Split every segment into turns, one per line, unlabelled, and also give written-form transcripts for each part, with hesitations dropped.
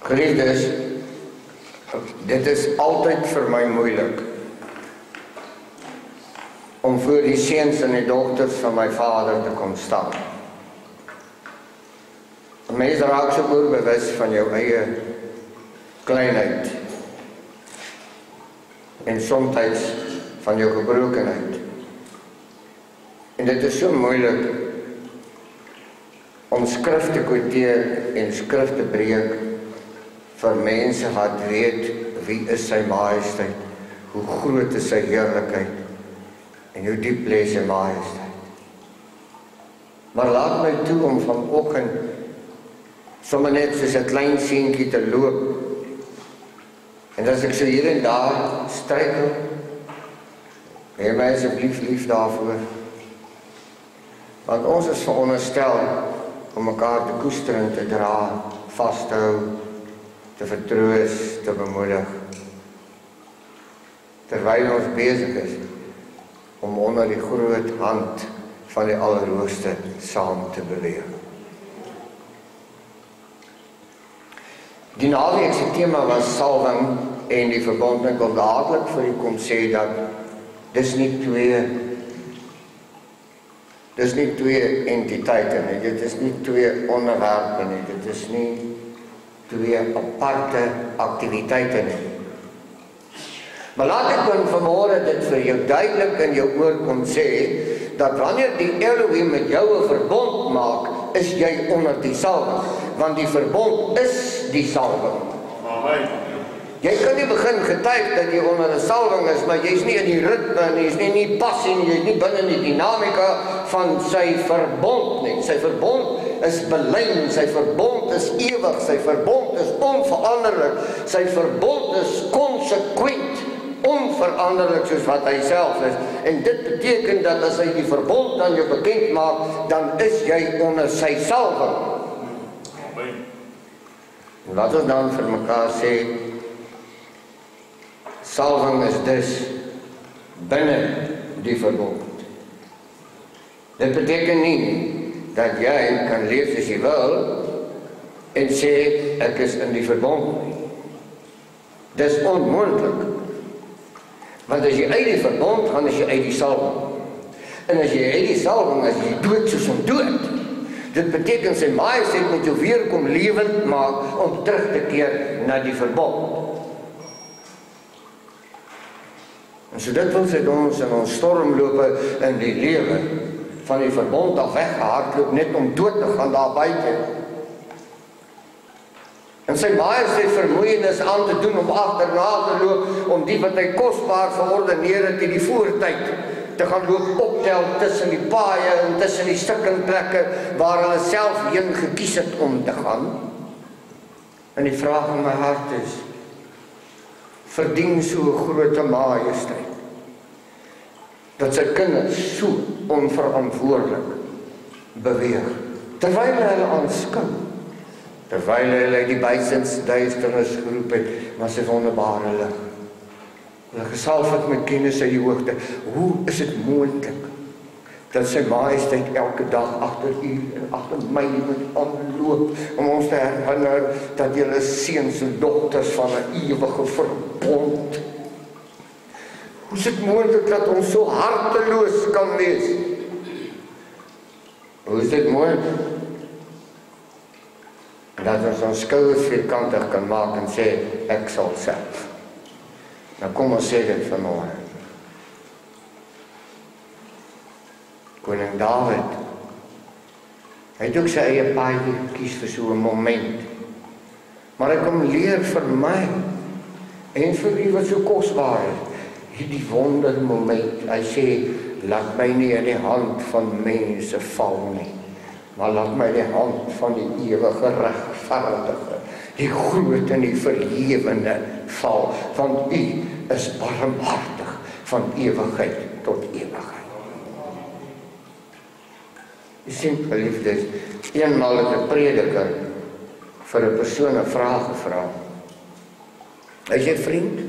Geliefdes, dit is altyd vir my moeilik om voor die seuns en die dogters van my vader te kom staan. 'n Mens raak so oorbewus van jou eie kleinheid en soms van jou gebrokenheid. En dit is so moeilik om skrif te quoteer en skrif te breek vir mense wat weet wie is sy majesteit, hoe groot is sy heerlikheid en hoe diep lê sy majesteit. Maar laat my toe om vanoggend sommer net soos 'n klein seentjie te loop. En as ek so hier en daar struikel, hê my asseblief lief daarvoor. Want ons is veronderstel om mekaar te koester en te dra, vas te hou, te vertroos, te bemoedig. Terwyl ons besig is om onder die groot hand van die Allerhoogste saam te beweeg. Die naweek se tema was salwing en die verbond. Ek wil dadelik vir u kom sê dat dis nie twee entiteite nie, dit is nie twee onderwerpe nie, dit is nie twee aparte aktiwiteite nie. Maar laat ek vanmôre dit vir jou duidelik in jou oor kom sê, dat wanneer die Elohim met jou 'n verbond maak, is jy onder die salwing, want die verbond is die salwing.
Amen.
Jy kan nie begin getuig dat jy onder 'n salwing is, maar jy's nie in die ritme nie, jy's nie in die passie nie, jy's nie binne die dinamika van sy verbond nie. Sy verbond is belyn, sy verbond is ewig, sy verbond is onveranderlik, sy verbond is konsekwent, onveranderlik soos wat hy self is. En dit beteken dat as hy die verbond aan jou bekend maak, dan is jy onder sy salwing.
Amen.
En wat ons dan vir mekaar sê, salwing is dus binne die verbond. Dit beteken nie dat jy kan leef as jy wil en sê ek is in die verbond nie. Dis onmoontlik. Want as jy uit die verbond gaan, is jy uit die salwing. En as jy uit die salwing is, jy dood soos om dood. Dit beteken sy majesteit moet jou weer kom lewend maak om terug te keer na die verbond. En so dit wil sy ons in ons stormlope in die lewe van die verbond af weggehardloop net om dood te gaan daar buite. En sy majesteit vermoeienis aan te doen om agterna te loop, om die wat hy kosbaar verordeneer het in die voortyd te gaan loop optel tussen die paaie en tussen die stikkenplekke waar hulle self heen gekies het om te gaan. En die vraag in my hart is, verdien so 'n groot majesteit dat sy kinders so onverantwoordelik beweeg, terwyl hulle aanskou, terwyl hulle die buitens duisternis geroep het, maar sy wonderbare lig. Hulle gesalf het met kennis uit die hoogte. Hoe is dit moontlik dat sy majesteit elke dag agter u en agter my moet aanloop om ons te herinner dat julle seuns en dogters van 'n ewige verbond? Hoe is dit moontlik dat ons so harteloos kan wees? Hoe is dit moontlik dat ons skouers vierkantig kan maak en sê ek sal self? Nou kom ons sê dit vanmôre. Koning Dawid, hy het ook sy eie paadjie gekies vir so 'n moment. Maar hy kom leer vir my en vir wie wat so kosbaar is, hierdie wondermoment. Hy sê, laat my nie in die hand van mense val nie, maar laat my in die hand van die ewige regverdige, die groot en die verhewene val, want u is barmhartig van ewigheid tot ewigheid. U sien, geliefdes, eenmaal het 'n prediker vir 'n persoon 'n vraag gevra. Hy sê, vriend,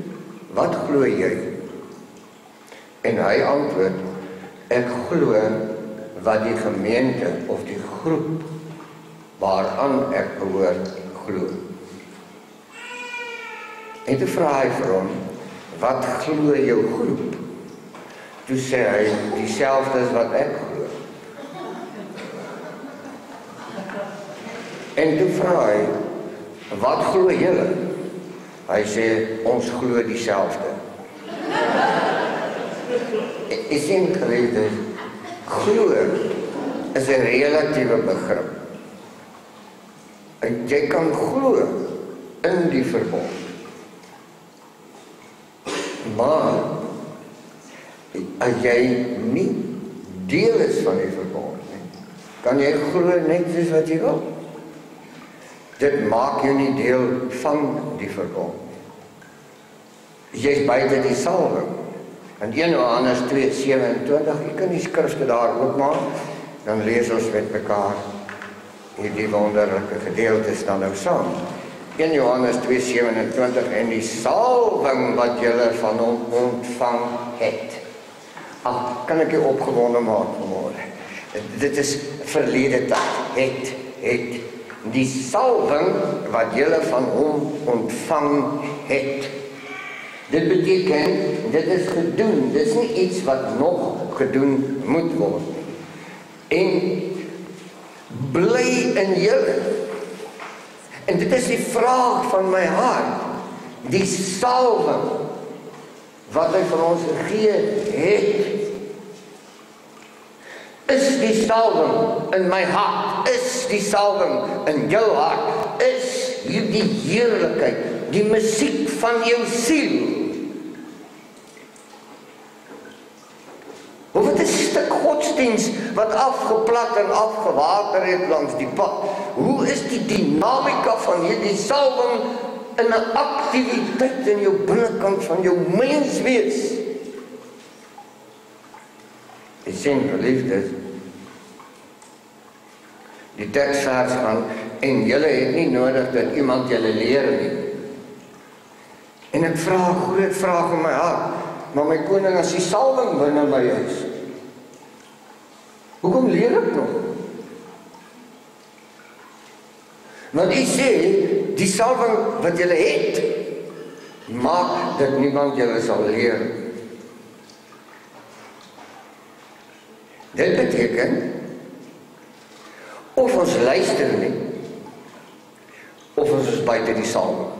wat glo jy? En hy antwoord, ek glo wat die gemeente of die groep waaraan ek behoort glo. En toe vra hy vir hom, wat glo jou groep? Toe sê hy, dieselfde as wat ek glo. En toe vra hy, wat glo julle? Hy sê, ons glo dieselfde. Ek sien geliefde, glo is 'n relatiewe begrip. En jy kan glo in die verbond. Maar as jy nie deel is van die verbond nie, kan jy glo net soos wat jy wil. Dit maak jou nie deel van die verbond. Jy is buite die salwing. In 1 Johannes 2:27, jy kan die skrifte daar oopmaak, dan lees ons met mekaar hierdie wonderlike gedeeltes dan nou saam. 1 Johannes 2:27, en die salwing wat julle van hom ontvang het. Kan ek jou opgewonde maak vanmôre? Dit is verlede tyd. Het. Die salwing wat julle van hom ontvang het. Dit beteken, dit is gedoen. Dit is nie iets wat nog gedoen moet word. En bly in julle. En dit is die vraag van my hart. Die salwing wat hy vir ons gegee het. Is die salwing in my hart? Is die salwing in jou hart? Is hierdie heerlikheid, die musiek van jou siel? Of het 'n stuk godsdiens wat afgeplat en afgewater het langs die pad? Hoe is die dinamika van hierdie salwing in 'n aktiwiteit in jou binnekant van jou menswees? Ek sien geliefdes, die teksvers van, en julle het nie nodig dat iemand julle leer nie. En ek vra 'n groot vraag in my hart, maar my koning, as die salwing binne my is, hoekom leer ek nog? Want hy sê, die salwing wat julle het, maak dat niemand julle sal leer. Dit beteken, of ons luister nie, of ons is buite die salwing.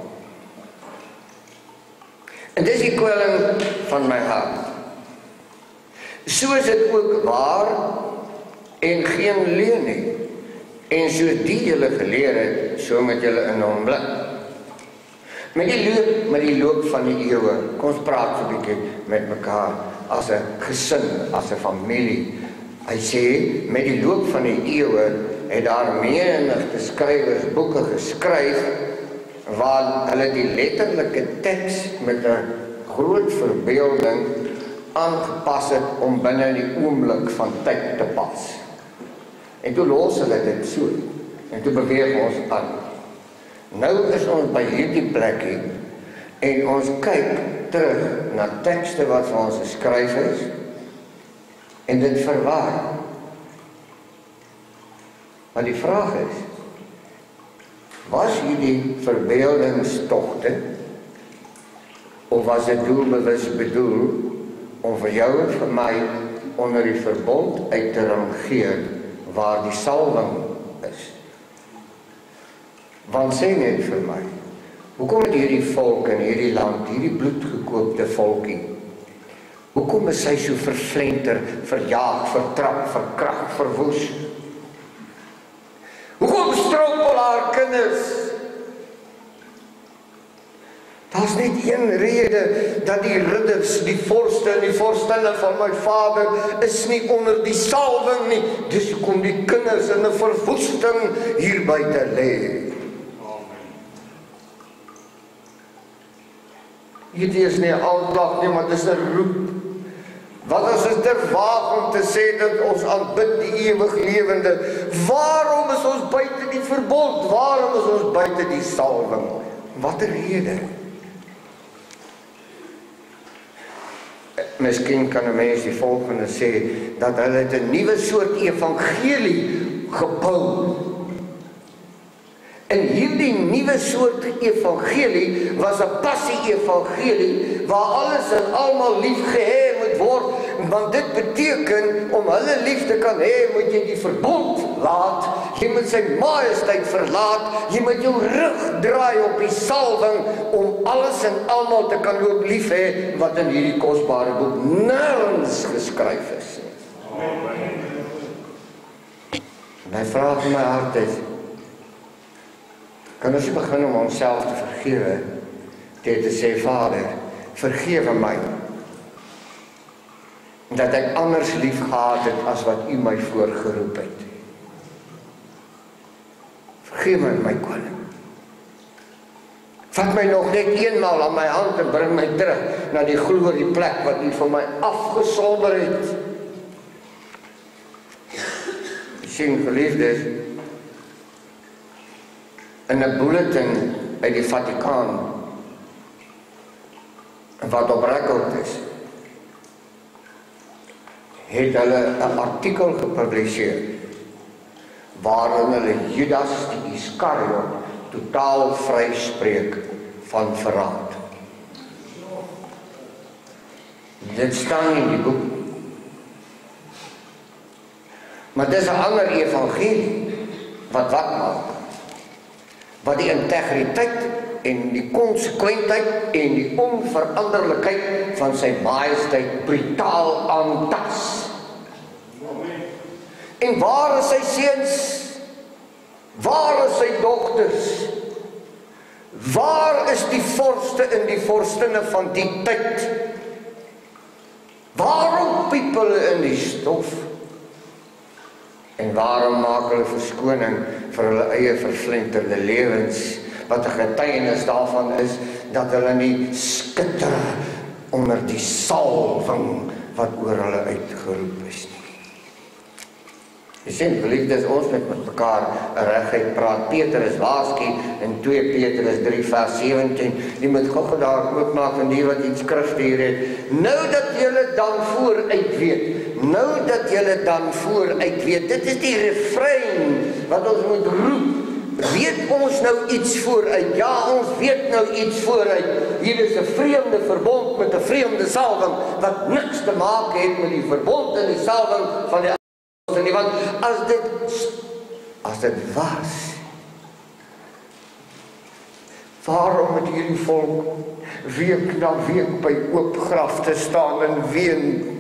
En dis die kwelling van my hart. So is dit ook waar en geen leuen nie. En so die julle geleer het, so moet julle in hom bly. Met die loop van die eeue, kom ons praat so 'n bietjie met mekaar as 'n gesin, as 'n familie. Hy sê, met die loop van die eeue het daar menige skrywers boeke geskryf waar hulle die letterlike teks met 'n groot verbeelding aangepas het om binne die oomblik van tyd te pas. En toe los hulle dit so, en toe beweeg ons aan. Nou is ons by hierdie plekkie, en ons kyk terug na tekste wat vir ons geskryf is, en dit verwar. Maar die vraag is, was hierdie verbeeldingstogte, of was dit doelbewus bedoel, om vir jou en vir my onder die verbond uit te rangeer, waar die salwing is? Want sê net vir my, hoekom het hierdie volk in hierdie land, hierdie bloedgekoopte volkie, hoekom is hy so vervlenter, verjaag, vertrap, verkragt, verwoes? Hoekom strompel haar kinders? Daar's net een rede, dat die ridders, die vorste en die vorstinne van my vader is nie onder die salwing nie. Dis hoekom die kinders in 'n verwoesting hier buite lê. Hierdie is nie aldag nie, maar dis 'n roep. Wat as ons te waag om te sê dat ons aanbid die ewig lewende? Waarom is ons buite die verbond? Waarom is ons buite die salwing? Watter rede? Miskien kan 'n mens die volgende sê, dat hulle het 'n nuwe soort evangelie gebou. En hierdie nuwe soort evangelie was 'n passie-evangelie waar alles en almal lief gehê moet word, want dit beteken om hulle lief te kan hê, moet jy die verbond laat, jy moet sy majesteit verlaat, jy moet jou rug draai op die salwing om alles en almal te kan loop lief hê wat in hierdie kosbare boek nêrens geskryf is. My vraag in my hart is, kan ons nie begin om onsself te vergewe, deur te sê, Vader, vergewe my, dat ek anders lief gehad het as wat U my voorgeroep het. Vergewe my, koning. Vat my nog net eenmaal aan my hand en bring my terug na die glorie plek wat U vir my afgesonder het. Sien, geliefdes, in 'n bulletin uit die Vatikaan wat op rekord is, het hulle 'n artikel gepubliseer waarin hulle Judas die Iskariot totaal vryspreek van verraad. Dit staan in die boek. Maar dis 'n ander evangelie wat maak, wat die integriteit en die konsekwentheid en die onveranderlikheid van sy majesteit brutaal aantas. En waar is sy seuns? Waar is sy dogters? Waar is die vorste en die vorstinne van die tyd? Waarom piep hulle in die stof? En waarom maak hulle verskoning vir hulle eie verslenterde lewens, wat 'n getuienis daarvan is, dat hulle nie skitter onder die salwing wat oor hulle uitgeroep is nie. Jy sien, geliefdes, ons met mekaar reguit praat. Petrus waarsku in 2 Petrus 3 vers 17, jy moet gou daar oopmaak van die wat iets skrif hier het. Nou dat julle dan vooruit weet, dit is die refrein wat ons moet roep. Weet ons nou iets vooruit? Ja, ons weet nou iets vooruit. Hier is 'n vreemde verbond met 'n vreemde salwing, wat niks te maak het met die verbond en die salwing van die nie, want as dit was, waarom het hierdie volk week na week by oop graf te staan en ween?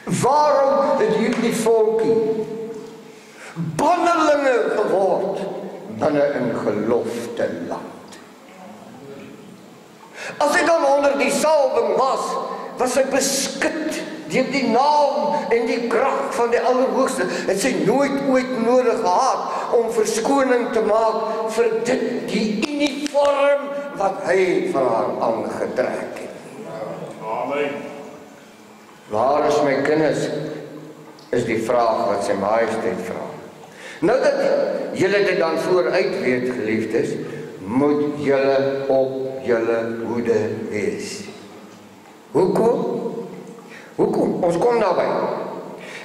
Waarom het hierdie volkie bannelinge geword binne in gelofte land? As hy dan onder die salwing was hy beskik deur die naam en die krag van die Allerhoogste. Het sy nooit ooit nodig gehad om verskoning te maak vir dit, die uniform wat hy vir haar aangetrek het.
Amen.
Waar is my kinders, is die vraag wat sy majesteit vra. Nou dat julle dit dan vooruit weet, geliefdes, moet julle op julle hoede wees. Hoekom? Ons kom daarby.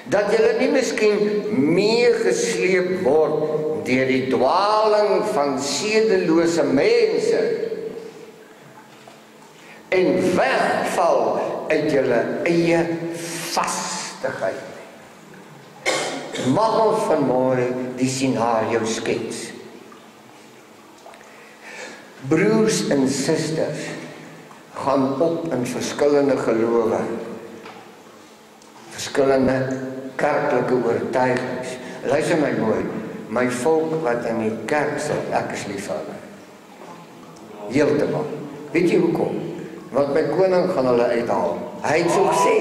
Dat julle nie miskien meegesleep word deur die dwaling van sedelose mense en wegval uit julle eie vastigheid. Mag ons vanmôre die scenario skets. Broers en susters gaan op in verskillende gelowe, verskillende kerklike oortuigings. Luister my mooi, my volk wat in die kerk sit, ek is lief vir hulle. Heeltemal. Weet jy hoekom? Want my koning gaan hulle uithaal. Hy het so gesê.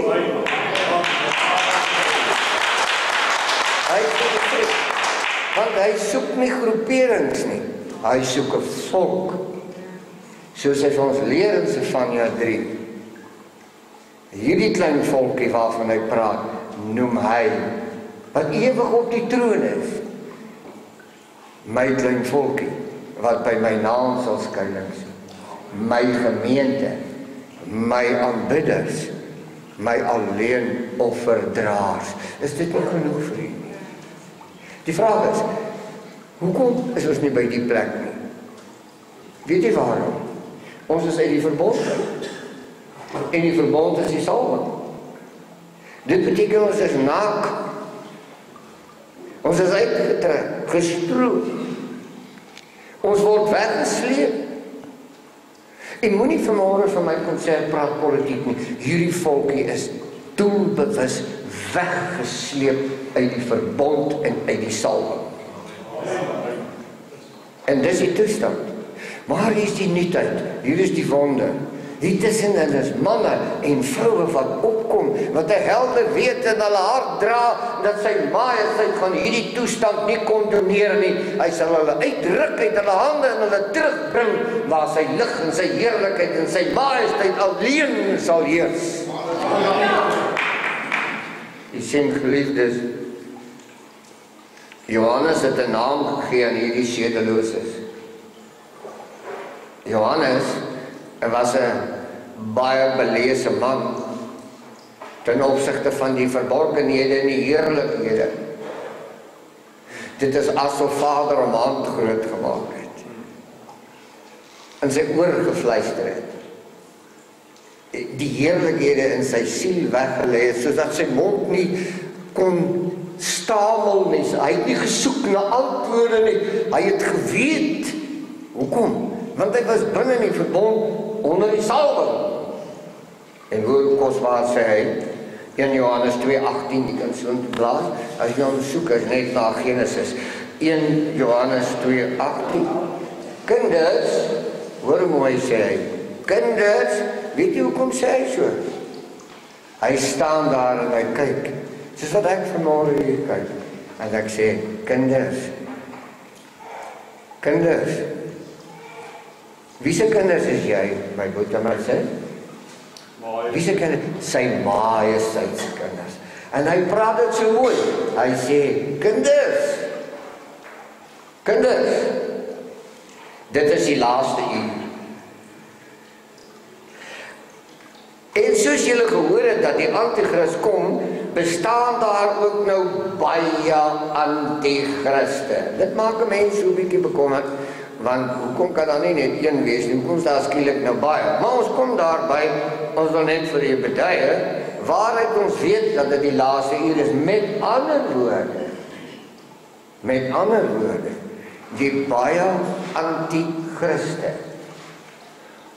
Want hy soek nie groeperings nie. Hy soek 'n volk. Soos hy vir ons leer in Sefanja 3. Hierdie klein volkie waarvan hy praat, noem hy, wat ewig op die troon is. My klein volkie, wat by my naam sal skuilings. My gemeente, my aanbidders, my alleen offerdraers. Is dit nie genoeg vir u? Die vraag is, Hoekom is ons nie by die plek nie? Weet jy waarom? Ons is uit die verbond. En die verbond is die salwing. Dit beteken ons is naak. Ons is uitgetrek, gestroop. Ons word weggesleep. En moenie vanmôre van my kom sê praat politiek nie. Hierdie volkie is doelbewus weggesleep uit die verbond en uit die salwing. En dis die toestand. Maar hier is die nuutheid, hier is die wonder. Hier tussen hulle is manne en vroue wat opkom, wat 'n helder weet in hulle hart dra, dat sy majesteit gaan hierdie toestand nie kondoneer nie. Hy sal hulle uitruk uit hulle hande en hulle terugbring waar sy lig en sy heerlikheid en sy majesteit alleen sal heers. Die sien geliefdes, Johannes het 'n naam gegee aan hierdie sedeloses. Johannes was 'n baie beleese man ten opsigte van die verborgenhede en die heerlikhede. Dit is asof Vader hom hand groot gemaak het en sy oor gefluister het. Die heerlikhede in sy siel weggelê het, sodat sy mond nie kon stamel nie. Hy het nie gesoek na antwoorde nie. Hy het geweet. Hoekom? Want hy was binne in die verbond onder die salwing. En hoe kosbaar sê hy, 1 Johannes 2:18, die kan so blaas, as jy hom soek, is net na Genesis. 1 Johannes 2:18. Kinders, hoor mooi sê hy, kinders, weet jy hoekom sê hy so? Hy staan daar en hy kyk, soos wat ek vanmôre hier kyk, en ek sê, kinders, kinders, wie se kinders is jy, my boetie maar sê? Wie se kinders? Sy majesteit se kinders. En hy praat dit so mooi. Hy sê, kinders, kinders, dit is die laaste uur. En soos julle gehoor het dat die antichrist kom, bestaan daar ook nou baie antichriste. Dit maak 'n mens so 'n bietjie bekommerd. Want hoekom kan daar nie net een wees nie? Hoekom is daar skielik nou baie? Maar ons kom daarby, ons wil net vir die betuie, waaruit ons weet dat dit die laaste uur is. Met ander woorde, die baie antichriste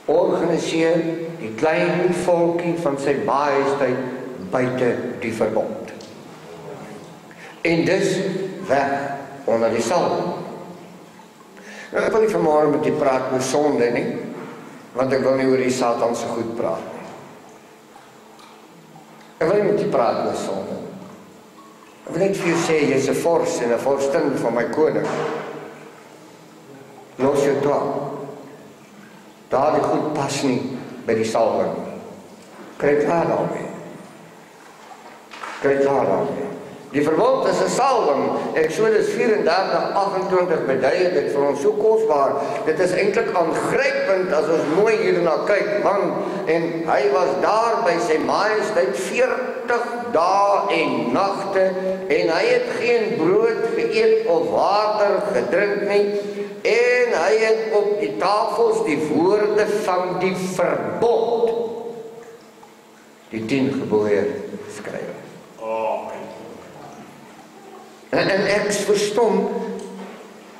organiseer die klein volkie van sy majesteit buite die verbond. En dus weg onder die salwing. Nou, ek wil nie vanmôre met die praat oor sonde nie, want ek wil nie oor die Satan se goed praat nie. Ek wil nie met die praat oor sonde nie. Ek wil net vir jou sê, jy is 'n vors en 'n vorstin van my koning. Los jou toe. Daar die goed pas nie by die salwing. Kry klaar daarmee. Kry klaar daarmee. Die verbond is 'n salwing. Eksodus 34:28 bedui dit vir ons so kosbaar. Dit is eintlik aangrypend as ons mooi hierna kyk, man. En hy was daar by sy majesteit 40 dae en nagte en hy het geen brood geëet of water gedrink nie. En hy het op die tafels die woorde van die verbond, die 10 gebooie skryf. En ek verstom,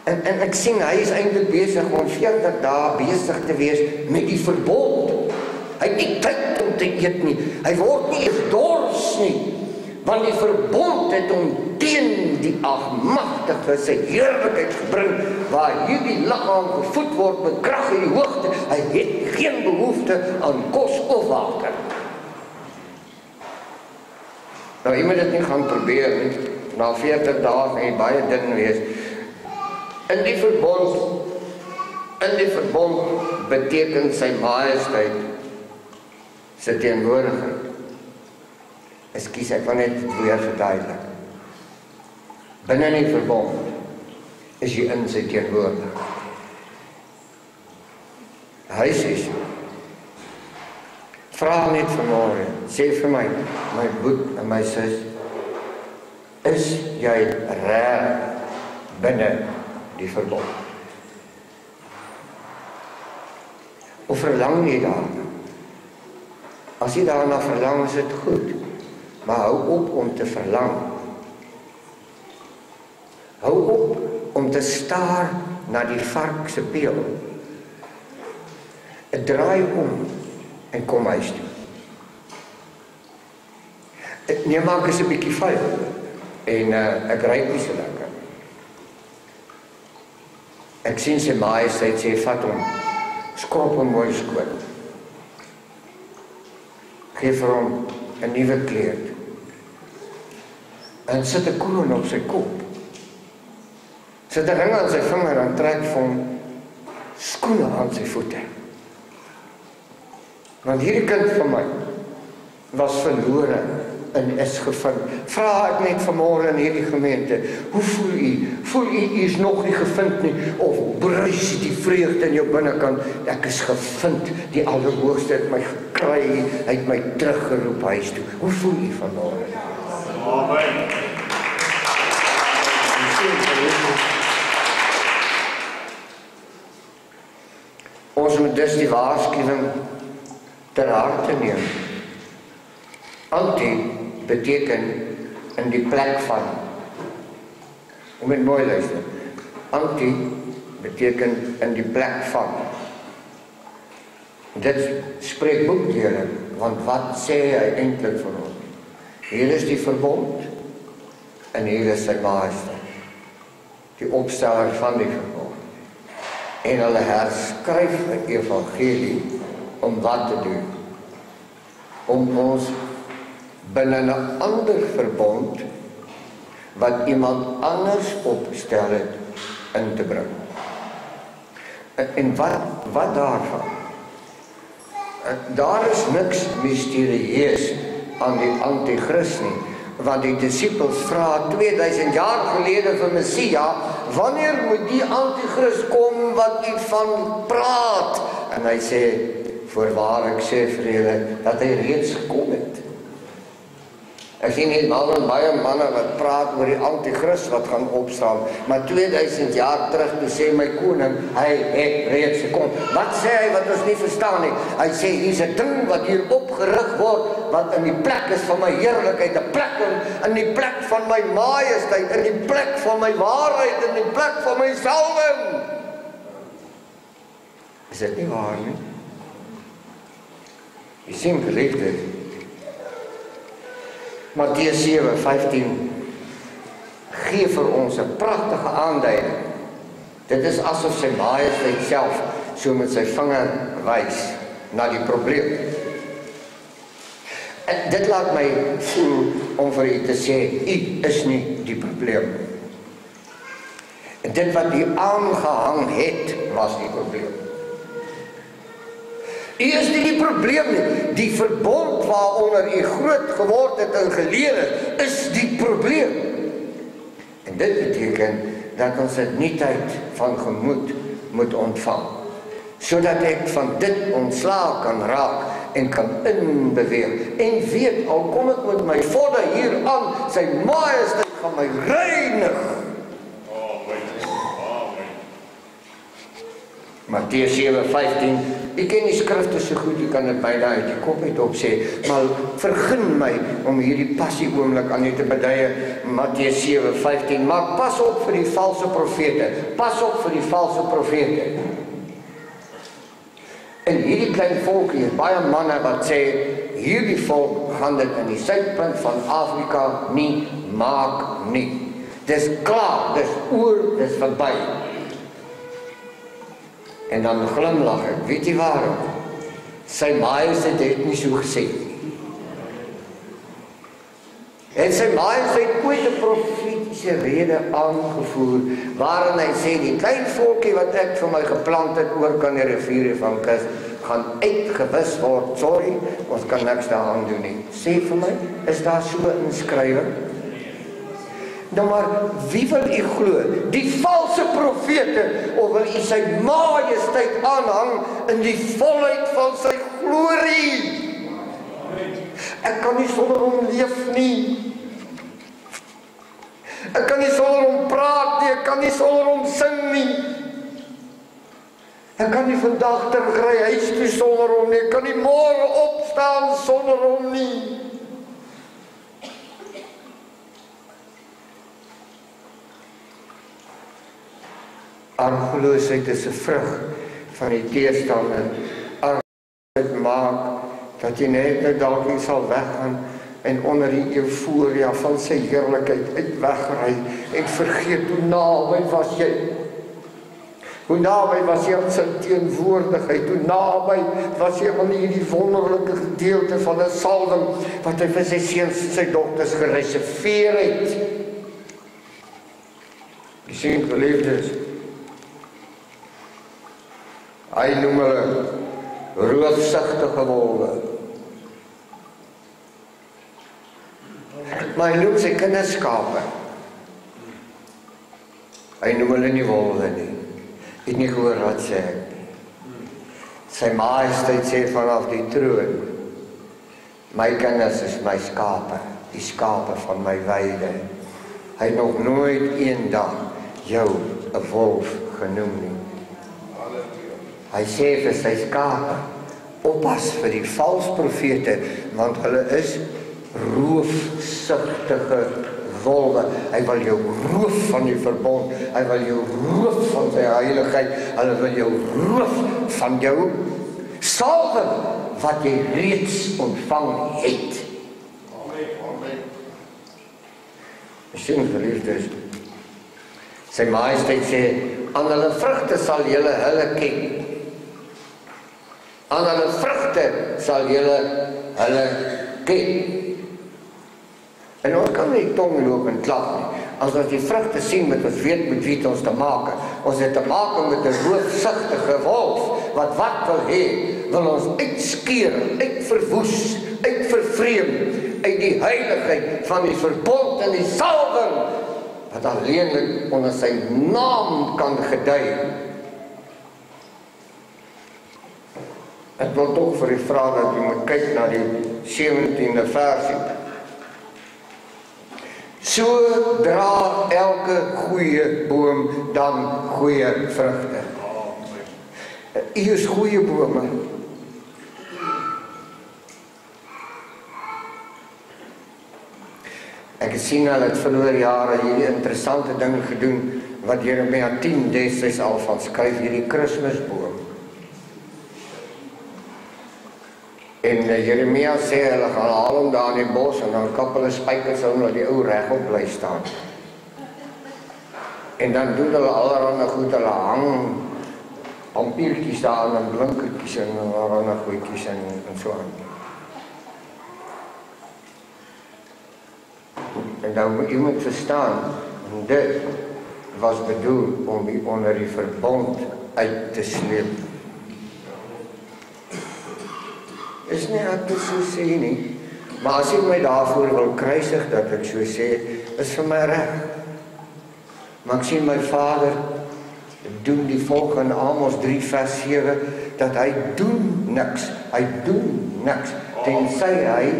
en ek sien, hy is eintlik besig om 40 dae besig te wees met die verbond. Hy het nie tyd om te eet nie, hy word nie eens dors nie, want die verbond het hom teen die almagtige sy heerlikheid gebring, waar hierdie liggaam gevoed word met krag in die hoogte. Hy het geen behoefte aan kos of water. Nou, jy moet dit nie gaan probeer nie. Na 40 dae gaan jy baie dun wees. In die verbond beteken sy majesteit sy teenwoordigheid. Ekskuus, ek wil net weer verduidelik. Binne die verbond is jy in sy teenwoordigheid. Hy sê so. Vra net vanmôre, sê vir my boet en my sus, is jy reg binne die verbond. Of verlang jy daarna? As jy daarna verlang, is dit goed. Maar hou op om te verlang. Hou op om te staar na die vark se peel. Draai om en kom huis toe. Nee, maak eens 'n bietjie vuil. En ek ruik nie so lekker. Ek sien sy majesteit sê, vat hom, skrop hom mooi skoon. Geef vir hom 'n nuwe kleed. En sit 'n kroon op sy kop. Sit 'n ring aan sy vinger en trek vir hom skoene aan sy voete. Want hierdie kind van my was verlore en is gevind. Vra ek net vanmôre in hierdie gemeente, hoe voel u? Voel u is nog nie gevind nie? Of bruis die vreugde in jou binnekant? Ek is gevind, die Allerhoogste het my gekry, hy het my teruggeroep huis toe. Hoe voel u vanmôre?
Amen.
Ons moet dus die waarskuwing ter harte neem. Anti beteken in die plek van. Om het mooi luister. Anti beteken in die plek van. Dit spreek boekdele, want wat sê hy eintlik vir ons? Hier is die verbond en hier is sy majesteit. Die opsteller van die verbond. En hulle herskryf 'n evangelie om wat te doen? Om ons binne 'n ander verbond wat iemand anders opgestel het in te bring. En wat daarvan? Daar is niks mysterieus aan die anti-kris nie, want die disippels vra 2000 jaar gelede vir Messia, wanneer moet die anti-kris kom wat u van praat? En hy sê, voorwaar ek sê vir julle, dat hy reeds gekom het. Ek sien nie baie manne wat praat oor die anti-kris wat gaan opstaan, maar 2000 jaar terug, toe sê my koning, hy het reeds gekom. Wat sê hy wat ons nie verstaan nie? Hy sê, hier is 'n ding wat hier opgerig word, wat in die plek is van my heerlikheid, 'n plek in die plek van my majesteit, in die plek van my waarheid, in die plek van my salwing. Is dit nie waar nie? Jy sien geliefde, Matteus 7:15 gee vir ons 'n pragtige aanduiding. Dit is asof sy majesteit self so met sy vinger wys na die probleem. En dit laat my voel om vir u te sê, u is nie die probleem. En dit wat u aangehang het, was die probleem. U is nie die probleem nie. Die verbond waaronder u groot geword het en geleer het, is die probleem. En dit beteken dat ons 'n nuutheid van gemoed moet ontvang, sodat ek van dit ontslae kan raak en kan inbeweeg. En weet, al kom ek met my vodde hier aan, sy majesteit gaan my reinig. Matteus 7:15, ek ken die skrifte so goed, jy kan dit byna uit die kop uit op sê, maar vergun my om hierdie passie oomblik aan u te beduie. Matteus 7:15, maar pas op vir die valse profete, pas op vir die valse profete. En hierdie klein volk hier, baie manne wat sê, hierdie volk gaan dit in die suidpunt van Afrika nie maak nie. Dis klaar, dis oor, dis verby. En dan glimlag ek, weet jy waarom? Sy majesteit het nie so gesê nie. En sy majesteit ooit 'n profetiese rede aangevoer, waarin hy sê, die klein volkie wat ek vir my geplant het, oor kan die riviere van kus, gaan uitgewis word. Sorry, ons kan niks daaraan doen nie. Sê vir my, is daar so 'n inskrywing? Nou maar, wie wil u glo? Die valse profete, of wil u sy majesteit aanhang in die volheid van sy glorie? Ek kan nie sonder hom leef nie. Ek kan nie sonder hom praat nie, ek kan kan nie sonder hom sing nie. Ek kan nie vandag terugry huis toe sonder hom nie. Ek kan nie môre opstaan sonder hom nie. Argeloosheid is 'n vrug van die teestander. Argeloosheid maak dat jy net dalk nie sal weggaan en onder die euforia van sy heerlikheid uit wegry en vergeet hoe naby was jy. Hoe naby was jy aan sy teenwoordigheid, hoe naby was jy aan hierdie wonderlike gedeelte van 'n salwing wat hy vir sy seuns en sy dogters gereserveer het. Jy sien, geliefdes, hy noem hulle roofsugtige wolwe. Maar hy noem sy kinders skape. Hy noem hulle nie wolwe nie. Jy het nie gehoor wat sê ek nie. Sy majesteit sê vanaf die troon, my kinders is my skape, die skape van my weide. Hy het nog nooit eendag jou 'n wolf genoem nie. Hy sê vir sy skape, oppas vir die valse profete, want hulle is roofsugtige wolwe. Hy wil jou roof van die verbond, hy wil jou roof van sy heiligheid, hy wil jou roof van jou salwing wat jy reeds ontvang het. Amen. Sien, geliefdes, sy majesteit sê, aan hulle vrugte sal julle hulle ken. Aan hulle vrugte sal julle hulle ken. En ons kan nie tong loop en klap nie. As ons die vrugte sien, moet ons weet met wie ons te maak. Ons het te maak met 'n roofsugtige wolf, wat wil hê, wil ons uitskeer, uitverwoes, uitvervreem, uit die heiligheid van die verbond en die salwing, wat alleenlik onder sy naam kan gedui. Ek wil tog vir die vraag dat jy moet kyk na die 17de versie. So dra elke goeie boom dan goeie vrugte. U is goeie bome. Ek het sien hulle het verlore jare hierdie interessante ding gedoen, wat Jeremia 10 destyds al van skryf, hierdie Kersboom. En Jeremia sê, hulle gaan haal hom daar in die bos, en dan kap hulle spykers om, dat die ou regop bly staan. En dan doen hulle allerhande goed, hulle hang pampiertjies daar, en blinkertjies, en allerhande goedjies, en so aan. En dan moet iemand verstaan, dit was bedoel om die onder die verbond uit te sleep. Is nie ek dit so sê nie, maar as jy my daarvoor wil kruisig dat ek so sê, is vir my reg. Maar ek sien my Vader doen die volgende Amos 3 vers 7, dat hy doen niks, tensy hy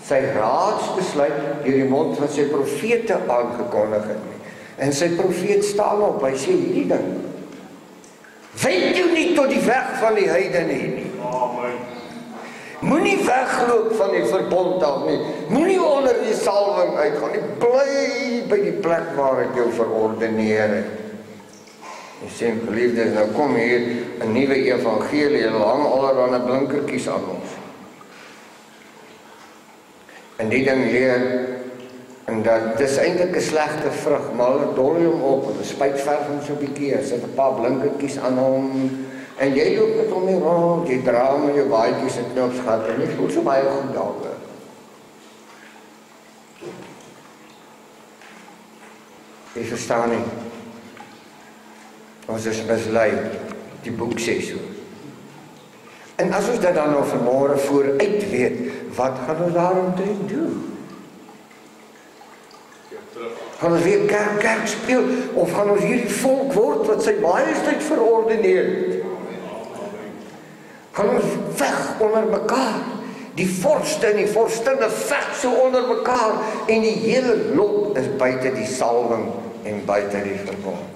sy raadsbesluit deur die mond van sy profete aangekondig het nie. En sy profeet staan op, hy sê hierdie ding, wend jou nie tot die weg van die heidene nie.
Amen.
Moenie wegloop van die verbond af nie, moenie onder die salwing uitgaan nie, bly by die plek waar ek jou verordeneer het. Jy sien, geliefdes, nou kom hier 'n nuwe evangelie, lang allerhande blinkertjies aan ons. En die ding leer, en dat dis eintlik 'n slegte vrug, maar hulle dol hom op, hulle spuitverf hom so 'n bietjie, sit 'n paar blinkertjies aan hom, en jy loop met hom nie rond, jy dra met jou baadjies en knopsgat, en jy voel so baie goed daaroor. Jy verstaan nie. Ons is mislei, die boek sê so. En as ons dit dan nou vanmôre vooruit weet, wat gaan ons daaromtrent doen? Gaan ons weer kerk speel, of gaan ons hierdie volk word wat sy majesteit verordeneer het? Gaan ons veg onder mekaar, die vorste en die vorstinne veg so onder mekaar, en die hele lot is buite die salwing en buite die verbond.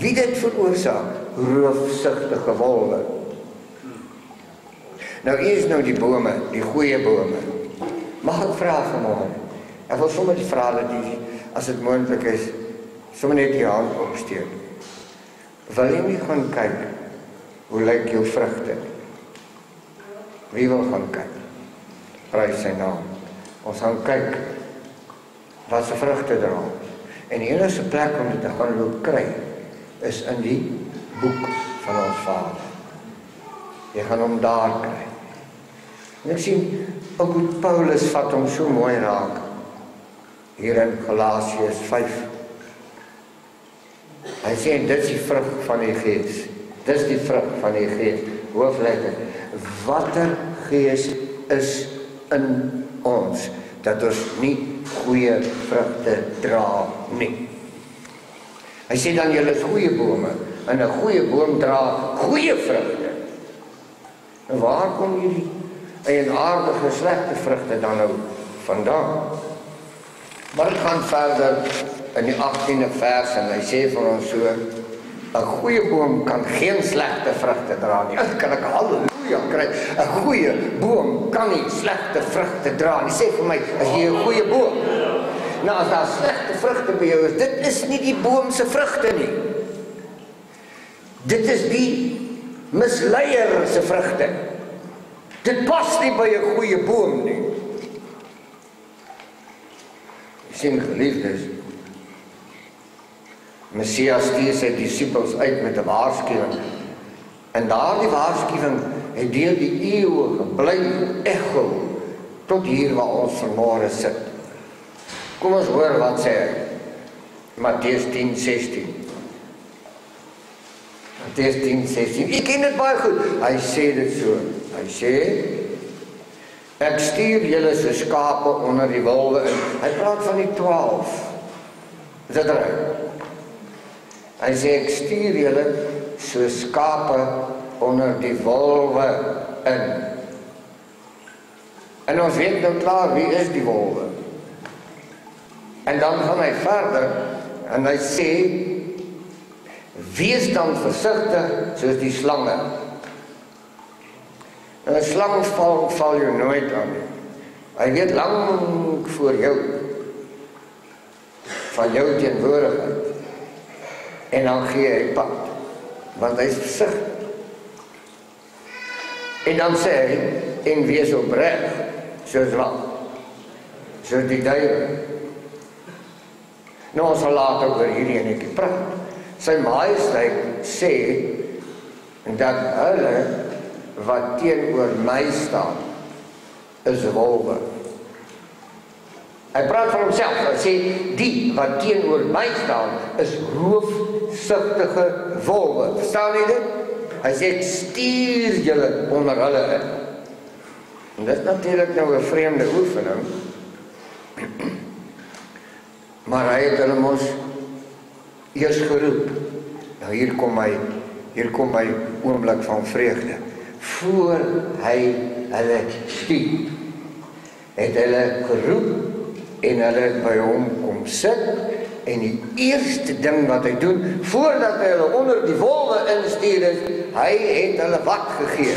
Wie dit veroorsaak? Roofsugtige wolwe. Nou hier is nou die bome, die goeie bome. Mag ek vra vanmôre? Ek wil sommer die vra dat die, as dit moontlik is, sommer net die hand opsteek. Wil jy nie gaan kyk, hoe lyk jou vrugte? Wie wil gaan kyk? Prys sy naam. Ons gaan kyk, wat se vrugte dra ons. En die enigste plek om dit te gaan loop kry, is in die boek van ons Vader. Jy gaan hom daar kry. En ek sien, ook hoe Paulus vat hom so mooi raak, hier in Galasiërs 5. Hy sê, dit is die vrug van die Gees. Dit is die vrug van die Gees. Hoofletter, watter Gees is in ons, dat ons nie goeie vrugte dra nie. Hy sê dan, julle is goeie bome, en 'n goeie boom dra goeie vrugte. En waar kom hierdie eienaardige slegte vrugte dan nou vandaan? Maar het gaan verder in die 18de vers en hy sê vir ons so, 'n goeie boom kan geen slegte vrugte dra nie. Kan ek halleluja kry? 'n Goeie boom kan nie slegte vrugte dra nie. Sê vir my, as jy 'n goeie boom, nou as daar slegte vrugte by jou is, dit is nie die boom se vrugte nie. Dit is die misleier se vrugte. Dit pas nie by 'n goeie boom nie. Jy sien, geliefdes, Messias stuur sy disippels uit met 'n waarskuwing. En daardie waarskuwing het deur die eeue gebly echo tot hier waar ons vanmôre sit. Kom ons hoor wat sê hy. Matteus 10:16. Matteus 10:16. Ek ken dit baie goed. Hy sê dit so. Hy sê, ek stuur julle so skape onder die wolwe in. Hy praat van die 12. Is dit reg? Hy sê, ek stuur julle so skape onder die wolwe in. En ons weet nou klaar, wie is die wolwe? En dan gaan hy verder, en hy sê, wees dan versigtig soos die slange. En 'n slang val jou nooit aan nie. Hy weet lang voor jou, van jou teenwoordigheid. En dan gee hy pad, want hy is versigtig. En dan sê hy, en wees opreg, soos wat? Soos die duiwel. Nou ons sal later oor hierdie enetjie praat. Sy majesteit sê, dat hulle wat teenoor my staan, is wolwe. Hy praat van homself, hy sê, die wat teenoor my staan, is roofsugtige wolwe. Verstaan jy dit? Hy sê, ek stuur julle onder hulle in. En dit is natuurlijk nou 'n vreemde oefening, maar hy het hulle mos eers geroep. Nou hier kom my oomblik van vreugde. Voor hy hulle stuur, het hulle geroep en hulle by hom kom sit, en die eerste ding wat hy doen, voordat hy hulle onder die wolwe instuur is, hy het hulle wat gegee.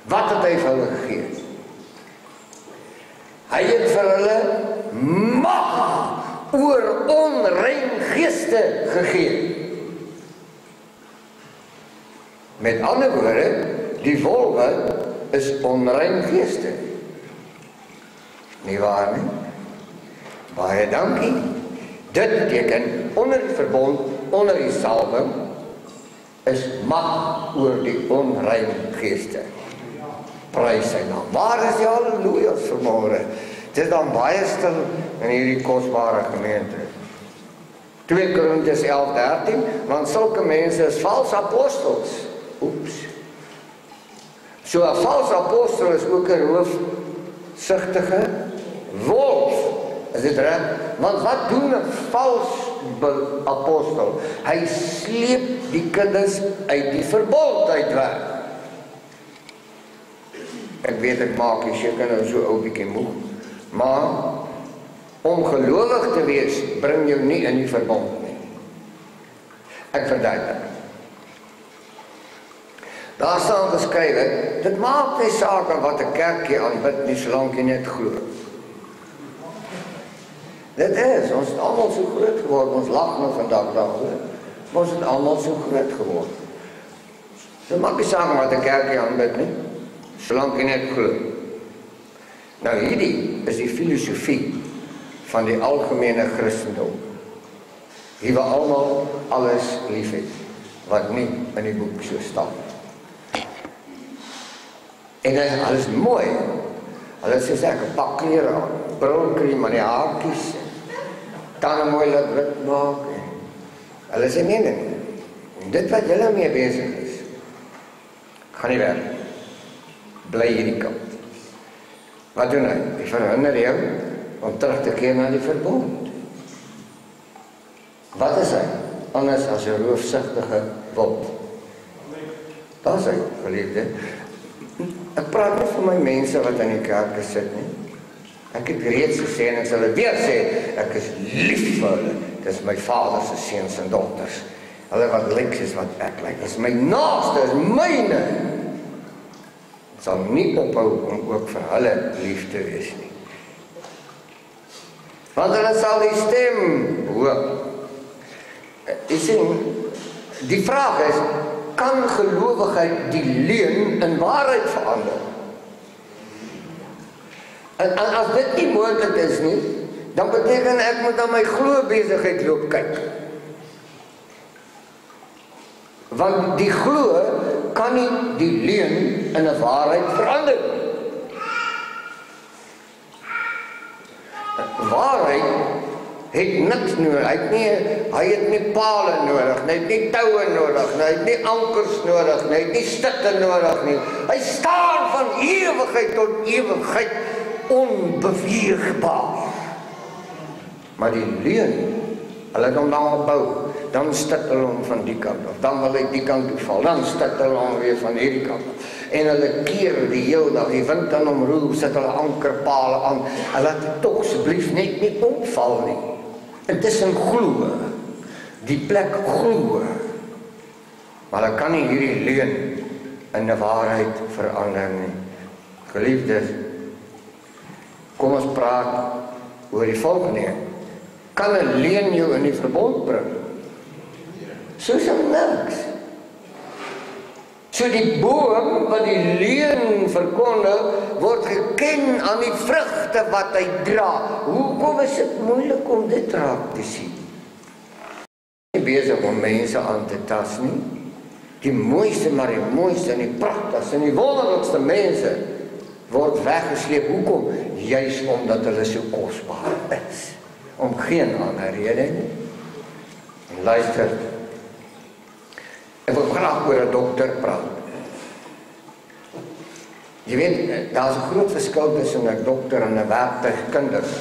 Wat het hy vir hulle gegee? Hy het vir hulle mag oor onrein geeste gegee. Met ander woorde, die wolwe is onrein geeste. Nie waar nie? Baie dankie. Dit beteken, onder die verbond, onder die salwing, is mag oor die onrein geeste. Prys sy naam. Waar is die halleluja's vanmôre? Dit is dan baie stil in hierdie kosbare gemeente. 2 Korintiërs 11:13, want sulke mense is valse apostels. Oeps. So 'n valse apostel is ook 'n roofsugtige wolf. Is dit reg? Want wat doen 'n valse apostel? Hy sleep die kinders uit die verbond uit weg. Ek weet ek maak jy seker nou so ou bietjie moeg, maar Om gelowig te wees, bring jou nie in die verbond nie. Ek verduidelik. Daar staan geskrywe, dit maak nie saak wat 'n kerkie aanbid nie, solank jy net glo. Dit is, ons het almal so groot geword, ons lag nou vandag daaroor, maar ons het almal so groot geword. Dit maak nie saak wat 'n kerkie aanbid nie, solank jy net glo. Nou hierdie is die filosofie van die algemene Christendom. Hier waar almal alles lief het, wat nie in die boek so staan. En dit is alles mooi. Hulle sê ek 'n pak klere aan, brilkrem aan die haartjies, tande mooi laat wit maak. Hulle sê nee. Dit wat julle mee besig is, gaan nie werk. Bly hierdie kant. Wat doen hy? Hy verhinder jou om terug te keer na die verbond. Wat is hy? Anders as 'n roofsugtige wolf. Daar is hy, geliefde. Ek praat nie vir my mense wat in die kerk sit nie. Ek het reeds gesê en ek sal dit weer sê, ek is lief vir hulle. Dit is my vader se seuns en dogters. Hulle wat lyk soos wat ek lyk. Dit is my naaste, is myne. Ek sal nie ophou om ook vir hulle lief te wees nie. Want hulle sal die stem hoor. Jy sien, die vraag is, kan gelowigheid die leuen in waarheid verander? En as dit nie moontlik is nie, dan beteken ek moet aan my glo-besigheid loop kyk. Want die glo kan nie die leuen in 'n waarheid verander. Waarheid het niks nodig, hy het nie pale nodig, hy het nie toue nodig, hy het nie ankers nodig, hy het nie stikke nodig nie. Hy staan van ewigheid tot ewigheid onbeweegbaar. Maar die leuen, hulle het hom dan opbou, dan stik hulle hom van die kant af, dan wil hy die kant toe val, dan stik hulle hom weer van hierdie kant af. En hulle keer die heel dag, die wind aan hom roer, sit hulle ankerpale aan, en laat dit tog asseblief net nie opval nie. Intussen glo, die plek glo, maar hulle kan nie hierdie leuen in 'n waarheid verander nie. Geliefdes, kom ons praat oor die volgende. Kan 'n leuen jou in die verbond bring? Soos niks. So die boom wat die leuen verkondig, word geken aan die vrugte wat hy dra. Hoekom is dit moeilik om dit raak te sien? Nie besig om mense aan te tas nie. Die mooiste, maar die mooiste en die pragtigste en die wonderlikste mense word weggesleep. Hoekom? Juist omdat hulle so kosbaar is. Om geen ander rede nie. En luister, ek wil graag oor 'n dokter praat. Jy weet, daar is 'n groot verskil tussen 'n dokter en 'n werktuigkundige.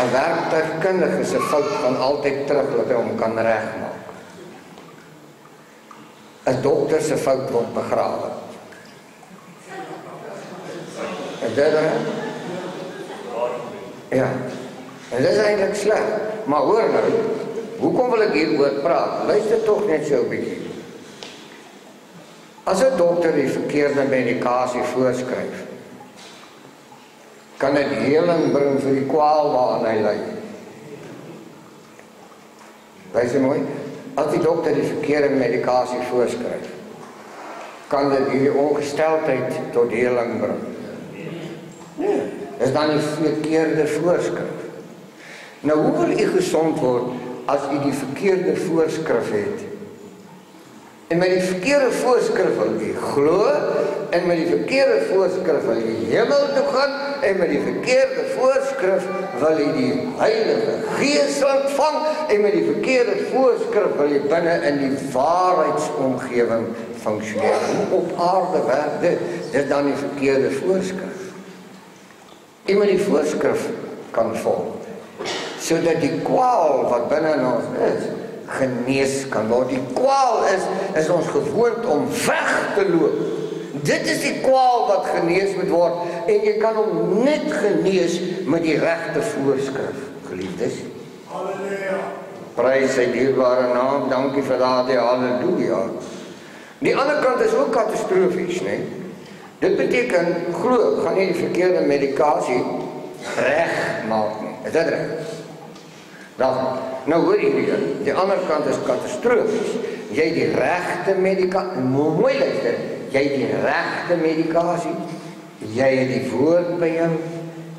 'n Werktuigkundige se fout gaan altyd terug dat hy hom kan regmaak. 'n Dokter se fout word begrawe. En dit ja, en dit is eintlik sleg. Maar hoor nou, hoekom wil ek hieroor praat? Luister tog net so 'n bietjie. As 'n dokter die verkeerde medikasie voorskryf, kan dit heling bring vir die kwaal waaraan hy ly. Luister mooi, as die dokter die verkeerde medikasie voorskryf, kan dit hierdie ongesteldheid tot heling bring. Nee, dit is dan die verkeerde voorskrif. Nou, hoe wil u gesond word as u die verkeerde voorskrif het? En met die verkeerde voorskrif wil u glo, en met die verkeerde voorskrif wil u hemel toe gaan, en met die verkeerde voorskrif wil u die Heilige Gees ontvang, en met die verkeerde voorskrif wil u binne in die waarheidsomgewing funksioneer. Hoe op aarde werk dit? Dit is dan die verkeerde voorskrif. U moet die voorskrif kan volg, sodat die kwaal wat binne in ons is, genees kan word. Die kwaal is ons gewoond om weg te loop. Dit is die kwaal wat genees moet word, en jy kan hom net genees met die regte voorskrif, geliefdes.
Halleluja.
Prys sy dierbare naam, dankie vir daardie halleluja. Die ander kant is ook katastrofies, né? Dit beteken, glo, gaan nie die verkeerde medikasie reg maak nie. Is dit reg? Nou hoor jy weer, die ander kant is katastrofies. Jy die regte medikasie, mooi luister, jy die regte medikasie, jy het die woord by jou,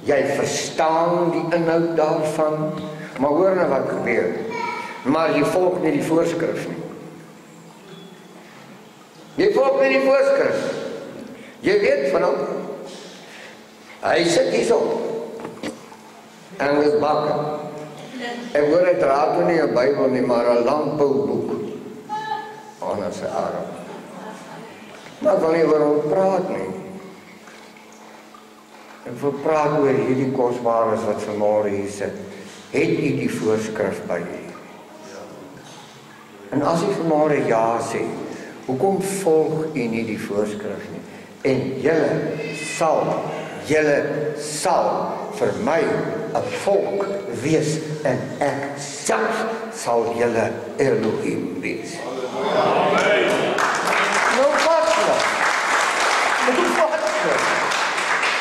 jy verstaan die inhoud daarvan, maar hoor nou wat gebeur. Maar jy volg nie die voorskrif nie. Jy volg nie die voorskrif. Jy weet van hom. Hy sit hierso. En hy is bakken. Ek hoor hy draad nie 'n Bybel nie, maar 'n landbouboek. Onder sy arm. Maar ek wil nie oor hom praat nie. Ek wil praat oor hierdie kosbares wat vanmôre hier sit. Het u die voorskrif by u? En as u vanmôre ja sê, hoekom volg u nie die voorskrif nie? En julle sal vir my 'n volk wees, en ek self sal julle Elohim wees.
Amen.
Nou wat nou?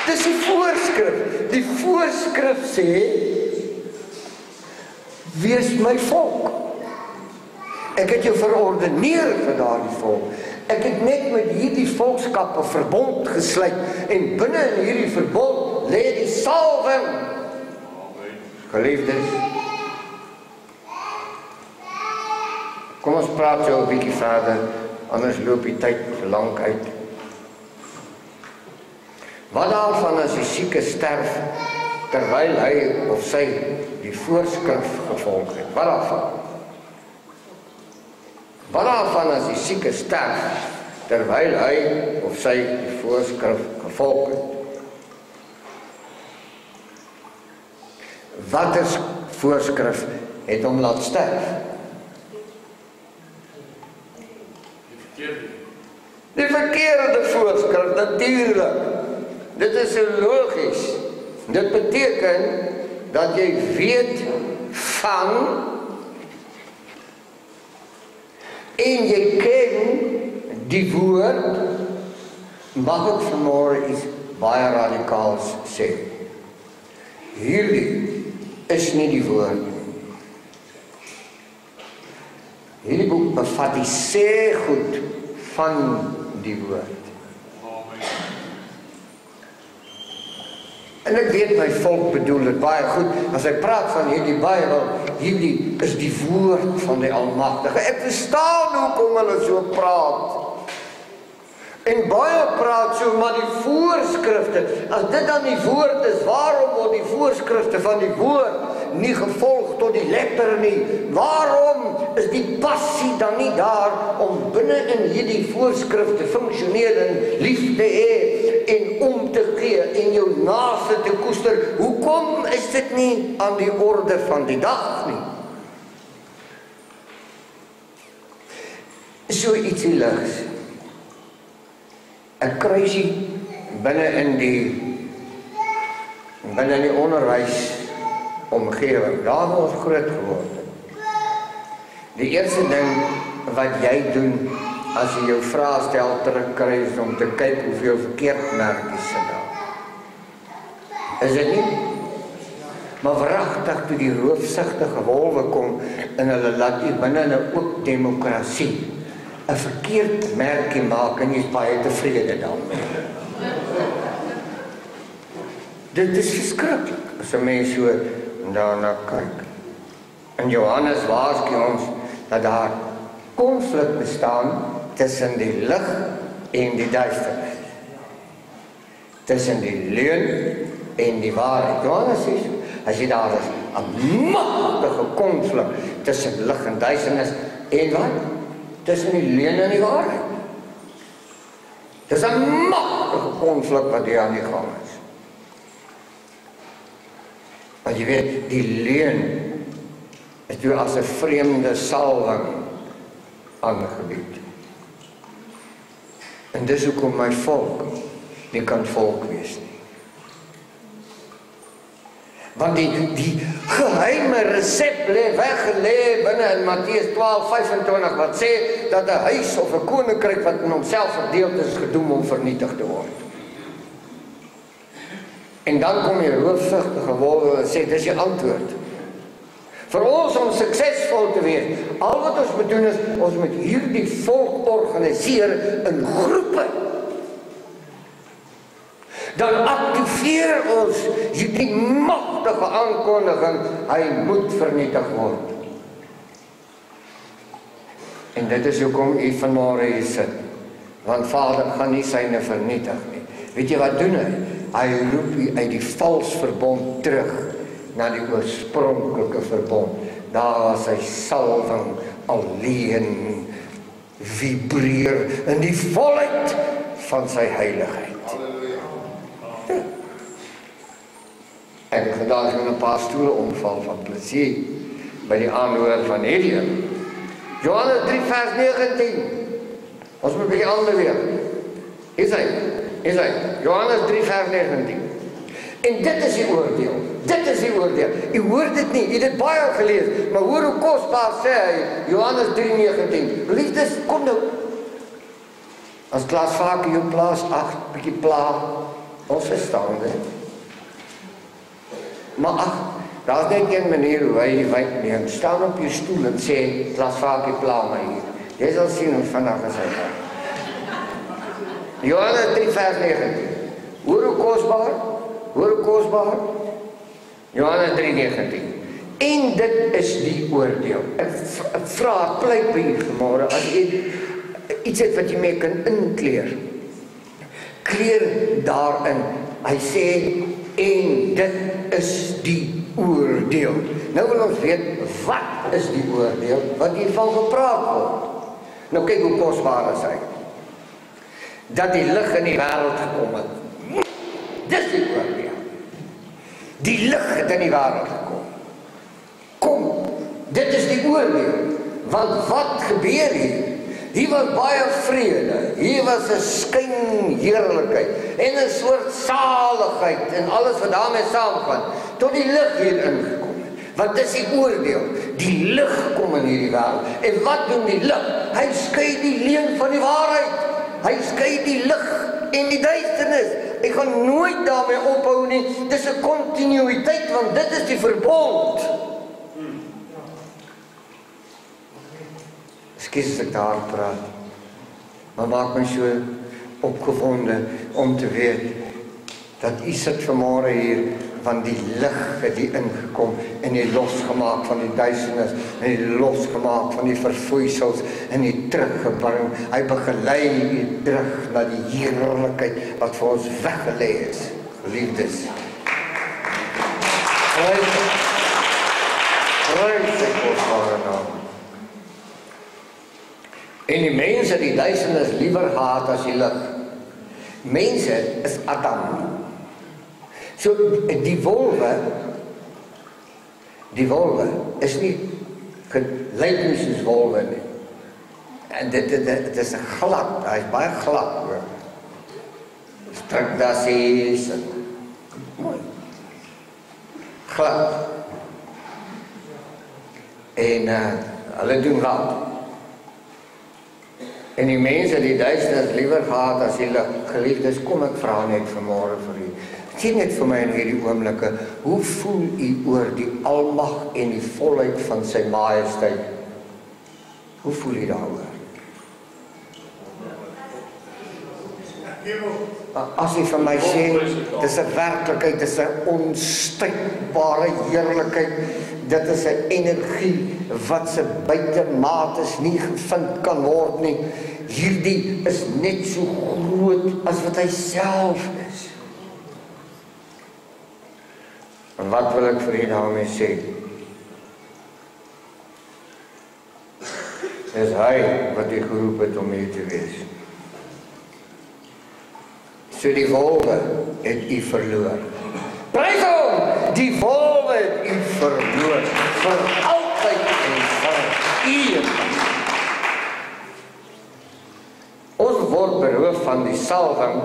Dis die voorskrif. Die voorskrif sê, wees my volk. Ek het jou verordeneer vir daardie volk. Ek het net met hierdie volkskap 'n verbond gesluit, en binne in hierdie verbond lê die salwing. Geliefdes, kom ons praat so 'n bietjie verder, anders loop die tyd lank uit. Wat daarvan as die sieke sterf terwyl hy of sy die voorskrif gevolg het? Wat daarvan? Wat daarvan as die sieke sterf terwyl hy of sy die voorskrif gevolg het? Watter voorskrif het hom laat sterf? Die verkeerde voorskrif, natuurlijk. Dit is so logies. Dit beteken dat jy weet van en jy ken die woord. Mag ek vanmôre iets baie radikaals sê? Hierdie is nie die woord nie. Hierdie boek bevat die sê goed van die woord. En ek weet my volk bedoel dit baie goed, as ek praat van hierdie Bybel, hierdie is die woord van die Almagtige. Ek verstaan hoekom hulle so praat. En baie praat so, maar die voorskrifte, as dit dan die woord is, waarom word die voorskrifte van die woord nie gevolg tot die letter nie? Waarom is die passie dan nie daar om binne in hierdie voorskrifte funksioneer en liefde hê en om te gee en jou naaste te koester? Hoekom is dit nie aan die orde van die dag nie? So ietsie ligs. 'n kruisie binne in die onderwys omgewing. Daar waar ons groot geword het. Die eerste ding wat jy doen as jy jou vraestel terugkry is om te kyk hoeveel verkeerdmerkies sit daar. Is dit nie? Maar wragtig toe die roofsugtige wolwe kom en hulle laat u binne 'n oop demokrasie 'n verkeerd merkie maak en jy is baie tevrede daarmee. Dit is verskriklik as 'n mens so daarna kyk. En Johannes waarsku ons dat daar konflik bestaan tussen die lig en die duisternis. Tussen die leuen en die waarheid. Johannes sê, as jy daar is 'n magtige konflik tussen lig en duisternis en wat? Tussen die leuen en die waarheid. Dis 'n magtige konflik wat hier aan die gang is. Want jy weet, die leuen is toe as 'n vreemde salwing aangebied. En dis hoekom my volk nie kan volk wees nie. Want die geheime resep lê weggelê binne in Matteus 12:25 wat sê dat 'n huis of 'n koninkryk wat in homself verdeel is gedoem om vernietig te word. En dan kom die roofvugtige wolwe en sê dis die antwoord. Vir ons om suksesvol te wees, al wat ons moet doen is ons moet hierdie volk organiseer in groepe. Dan aktiveer ons hierdie magtige aankondiging, hy moet vernietig word. En dit is hoekom u vanmôre hier sit. Want Vader gaan nie syne vernietig nie. Weet jy wat doen hy? Hy roep u uit die vals verbond terug na die oorspronklike verbond. Daar was sy salwing alleen vibreer in die volheid van sy heiligheid. Ek het vandag in 'n paar stoele omval van plesier by die aanhoor van Eden. Johannes 3:19. Ons moet by die ander weer. Is hy? Johannes 3:19. En dit is die oordeel. Dit is die oordeel. U hoor dit nie, u het dit baie gelees, maar hoor hoe kosbaar sê hy, Johannes 3:19. Liefdes, kom nou. As Klaas vaak jou plaas 8 bietjie pla, ons verstaan dit. Maar ag, daar's net een manier hoe hy die wijk neem. Staan op jou stoel en sê, Klaas vaak jy pla my hier. Jy sal sien hoe vandag is hy gaan. Johannes 3:19. Hoor hoe kosbaar? Hoor hoe kosbaar? Johannes 3:19. En dit is die oordeel. Ek vra, pleit by u vanmôre, as jy iets het wat jy mee kan inkleer. Kleer daarin. Hy sê, en dit is die oordeel. Nou wil ons weet, wat is die oordeel wat hiervan gepraat word? Nou kyk hoe kosbaar is hy. Dat die lig in die wêreld gekom het. Dis die oordeel. Die lig het in die wêreld gekom. Kom, dit is die oordeel. Want wat gebeur hier? Hier was baie vrede, hier was 'n skynheerlikheid en 'n soort saligheid en alles wat daarmee saamgaan, tot die lig hier ingekom het. Want dis die oordeel, die lig kom in hierdie wêreld. En wat doen die lig? Hy skei die leuen van die waarheid. Hy skei die lig en die duisternis. Hy gaan nooit daarmee ophou nie. Dis 'n kontinuïteit, want dit is die verbond. Ekskuus as ek daar praat, maar maak my so opgewonde om te weet dat u sit vanmôre hier, want die lig het hier ingekom en die losgemaak van die duisternis en die losgemaak van die verfoeisels en die teruggebring. Hy begelei u terug na die heerlikheid wat vir ons weggelê is. Geliefdes. Prys sy kosbare naam. En die mense die duisternis liewer gehad as die lig. Mense is Adam. So die wolwe is nie gelyk nie soos wolwe nie. En dit is 'n glad, hy is baie glad hoor. Strak dassies en mooi. Glad. En hulle doen wat. En die mense die duisternis liewer gehad as die lig. Geliefdes, kom ek vra net vanmôre vir u. Sien net vir my in hierdie oomblikke, hoe voel u oor die almag en die volheid van sy majesteit? Hoe voel u daaroor? As u van my sê, dis 'n werklikheid, dis 'n onstuitbare heerlikheid, dit is 'n energie wat se buitemates nie gevind kan word nie. Hierdie is net so groot as wat hy self is. En wat wil ek vir u daarmee sê? Dis hy wat u geroep het om hier te wees. So die wolwe het u verloor. Prys hom! Die wolwe het u verloor. Vir altyd en vir ewig. Ons word beroof van die salwing,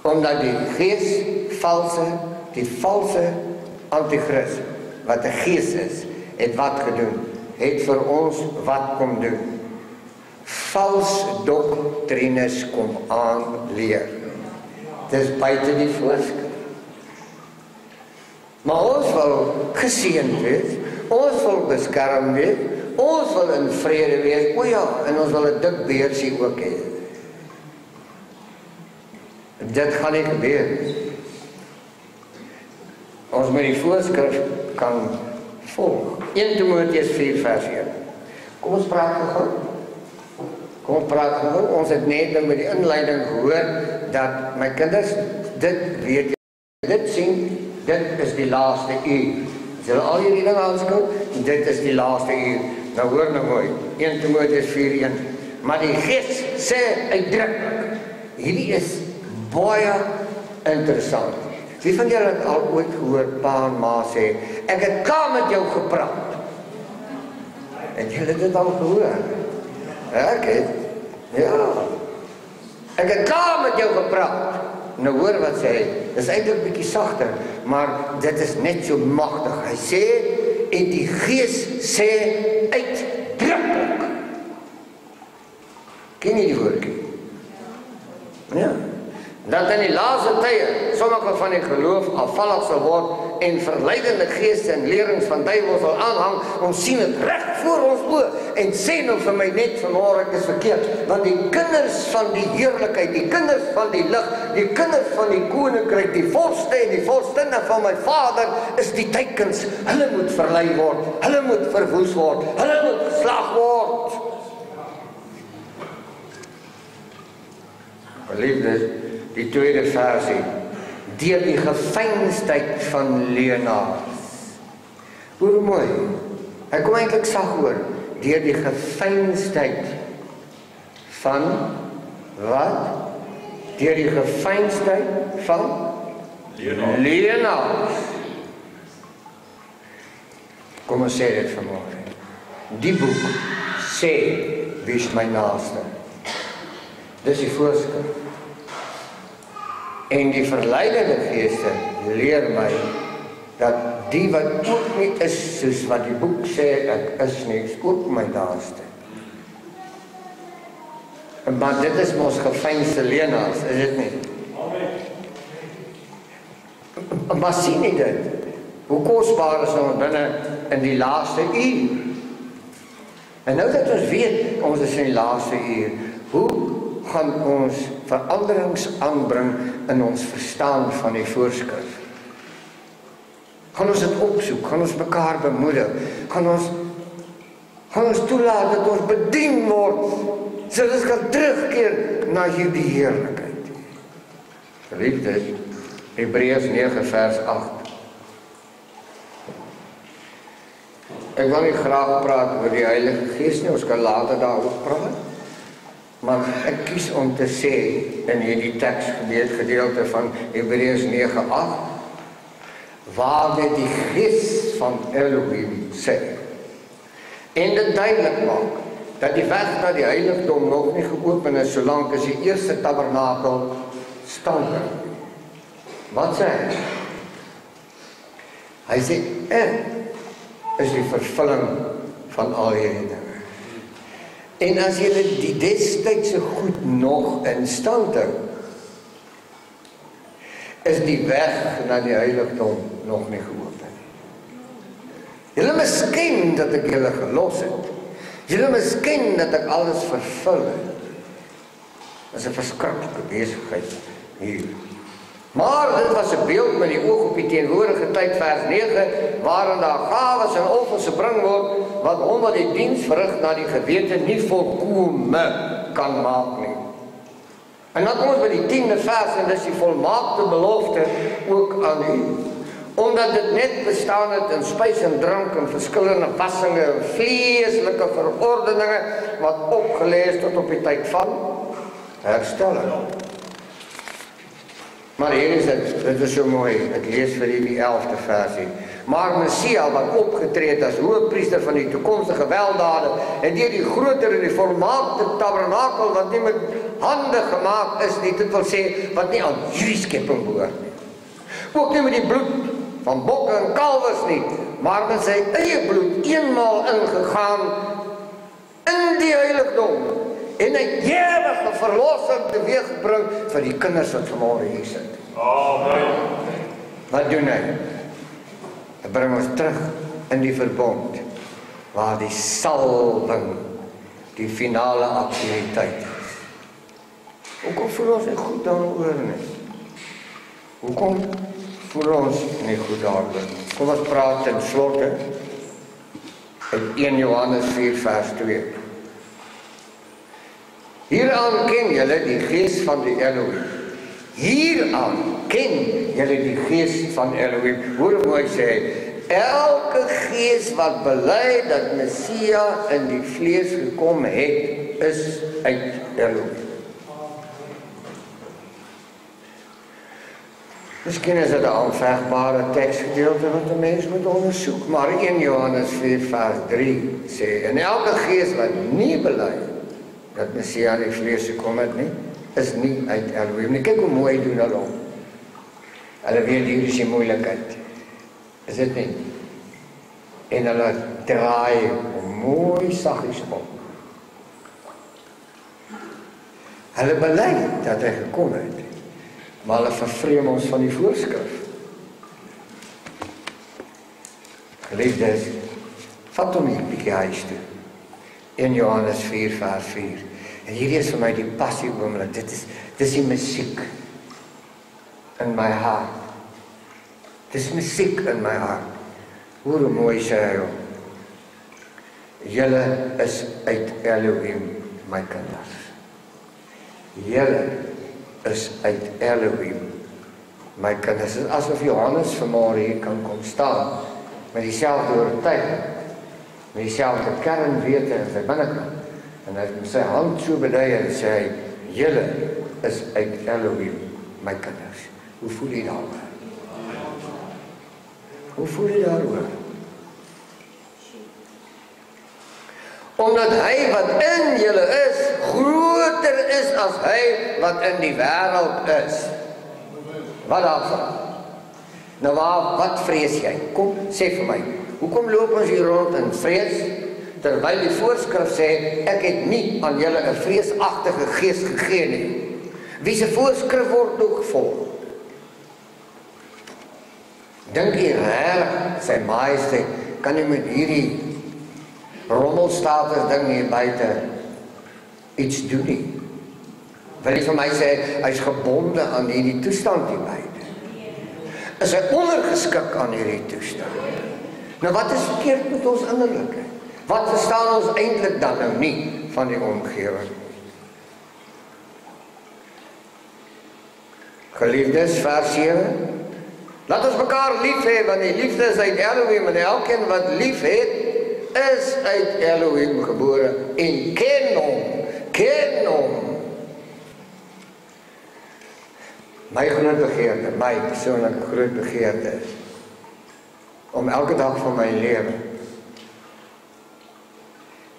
omdat die valse antichrist, wat 'n gees is, het wat gedoen? Het vir ons wat kom doen? Vals doktrines kom aanleer. Dis buite die voorskrif. Maar ons wil geseënd wees, ons wil beskerm wees, ons wil in vrede wees, o ja, en ons wil 'n dik beersie ook hê. Dit gaan nie gebeur. Ons moet die voorskrif kan volg. 1 Timoteus 4 vers 1. Kom ons praat gou. Ons het net met die inleiding gehoor dat my kinders dit weet, dit sien, dit is die laaste uur. As julle al hierdie dinge aanskou, dit is die laaste uur. Nou hoor nou mooi, 1 Timoteus 4:1. Maar die Gees sê uitdruklik, hierdie is baie interessant. Wie van julle het al ooit gehoor pa en ma sê, ek het klaar met jou gepraat? En julle het dit al gehoor? Ek het, ja. Ek het klaar met jou gepraat. Nou hoor wat sê hy, dis eintlik bietjie sagter, maar dit is net so magtig. Hy sê, en die Gees sê uitdruklik. Ken jy die woordjie? Ja. Dat in die laaste tye sommige van die geloof afvallig sal word en verleidende geeste en lerings van duiwels sal aanhang. Ons sien dit reg voor ons oë en sê nou vir my net vanmôre ek is verkeerd, want die kinders van die heerlikheid, die kinders van die lig, die kinders van die koninkryk, die vorste en die vorstinne van my Vader is die teikens. Hulle moet verlei word, hulle moet verwoes word, hulle moet geslag word. Geliefdes, die tweede versie, deur die geveinsdheid van leienaars. Hoor mooi, hy kom eintlik sag hoor, deur die geveinsdheid van wat? Deur die geveinsdheid van leienaars. Kom ons sê dit vanmôre. Die boek sê, wie is my naaste? Dis die voorskrif. En die verleidende geeste leer my dat die wat ook nie is soos wat die boek sê ek is nie, is ook my naaste. Maar dit is mos geveinsde leenaars, is dit nie? Maar sien nie dit? Hoe kosbaar is ons binne in die laaste uur? En nou dat ons weet, ons is in die laaste uur, hoe gaan ons veranderings aanbring in ons verstaan van die voorskrif? Gaan ons dit opsoek? Gaan ons mekaar bemoedig? Gaan ons toelaat dat ons bedien word, sodat ons kan terugkeer na hierdie heerlikheid? Geliefdes, Hebreërs 9 vers 8. Ek wil nie graag praat oor die Heilige Gees nie, ons kan later daaroor praat. Maar ek kies om te sê in hierdie teksgedeelte van Hebreërs 9:8, waar dit die Gees van Elohim sê en dit duidelik maak dat die weg na die heiligdom nog nie geopen is solank as die eerste tabernakel staan. Wat sê hy? Hy sê ek is die vervulling van al hierdie dinge. En as julle die destydse goed nog in stand hou, is die weg na die heiligdom nog nie geopen. Julle misken dat ek julle gelos het. Julle misken dat ek alles vervul het. Dit is 'n verskriklike besigheid hier. Maar dit was 'n beeld met die oog op die teenwoordige tyd, vers 9, waarin daar gawes en offers gebring word, wat hom wat die diens verrig na die gewete nie volkome kan maak nie. En dan kom ons by die 10de vers, en dis die volmaakte belofte ook aan u. Omdat dit net bestaan het in spys en drank en verskillende wassinge en vleeslike verordeninge, wat opgelê is tot op die tyd van herstelling. Maar hier is dit is so mooi, ek lees vir u die 11de versie. Maar Messia wat opgetree het as hoëpriester van die toekomstige weldade en deur die groter en die volmaakte tabernakel wat nie met hande gemaak is nie, dit wil sê wat nie aan hierdie skepping behoort nie. Ook nie met die bloed van bokke en kalwers nie, maar met sy eie bloed eenmaal ingegaan in die heiligdom en 'n ewige verlossing teweeggebring vir die kinders wat vanmôre hier sit.
Amen.
Wat doen hy? Hy bring ons terug in die verbond waar die salwing die finale aktiwiteit is. Hoekom voel ons nie goed daaroor nie? Hoekom voel ons nie goed daaroor? Kom ons praat ten slotte uit 1 Johannes 4 vers 2. Hieraan ken julle die gees van die Elohim. Hieraan ken julle die gees van Elohim. Hoor hoe mooi sê hy, elke gees wat bely dat Messia in die vlees gekom het, is uit Elohim. Miskien is dit 'n aanvegbare teksgedeelte wat 'n mens moet ondersoek, maar 1 Johannes 4 vers 3 sê, en elke gees wat nie bely dat Messia in die vlees gekom het nie, is nie uit Elohim nie. Kyk hoe mooi doen hulle om. Hulle weet hier is die moeilikheid. Is dit nie? En hulle draai mooi saggies op. Hulle bely dat hy gekom het, maar hulle vervreem ons van die voorskrif. Geliefdes, vat hom hier bietjie huis toe. 1 Johannes 4 vers 4. En hierdie is vir my die passie oomblik. Dit is die musiek in my hart. Dis musiek in my hart. Hoe mooi sê hy hom. Julle is uit Elohim, my kinders. Julle is uit Elohim, my kinders. Dit is asof Johannes vanmôre hier kan kom staan met dieselfde oortuiging, met dieselfde kernwete in sy binnekant. En hy het sy hand so bedui en sê hy, julle is uit Elohim, my kinders. Hoe voel jy daaroor? Hoe voel jy daaroor? Omdat hy wat in julle is, groter is as hy wat in die wêreld is. Wat daarvan? Nou wat vrees jy? Kom, sê vir my, hoekom loop ons hier rond in vrees? Terwyl die voorskrif sê, ek het nie aan julle 'n vreesagtige gees gegee nie. Wie se voorskrif word nog gevolg? Dink jy regtig, sy majesteit, kan nie met hierdie rommelstatus ding hier buite iets doen nie? Wil jy vir my sê, hy is gebonde aan hierdie toestand hier buite? Is hy ondergeskik aan hierdie toestand? Nou wat is verkeerd met ons innerlike? Wat verstaan ons eintlik dan nou nie van die omgewing? Geliefdes, vers 7. Laat ons mekaar lief hê, want die liefde is uit Elohim, en elkeen wat lief het, is uit Elohim gebore en ken hom. My groot begeerte, my persoonlike groot begeerte is om elke dag van my lewe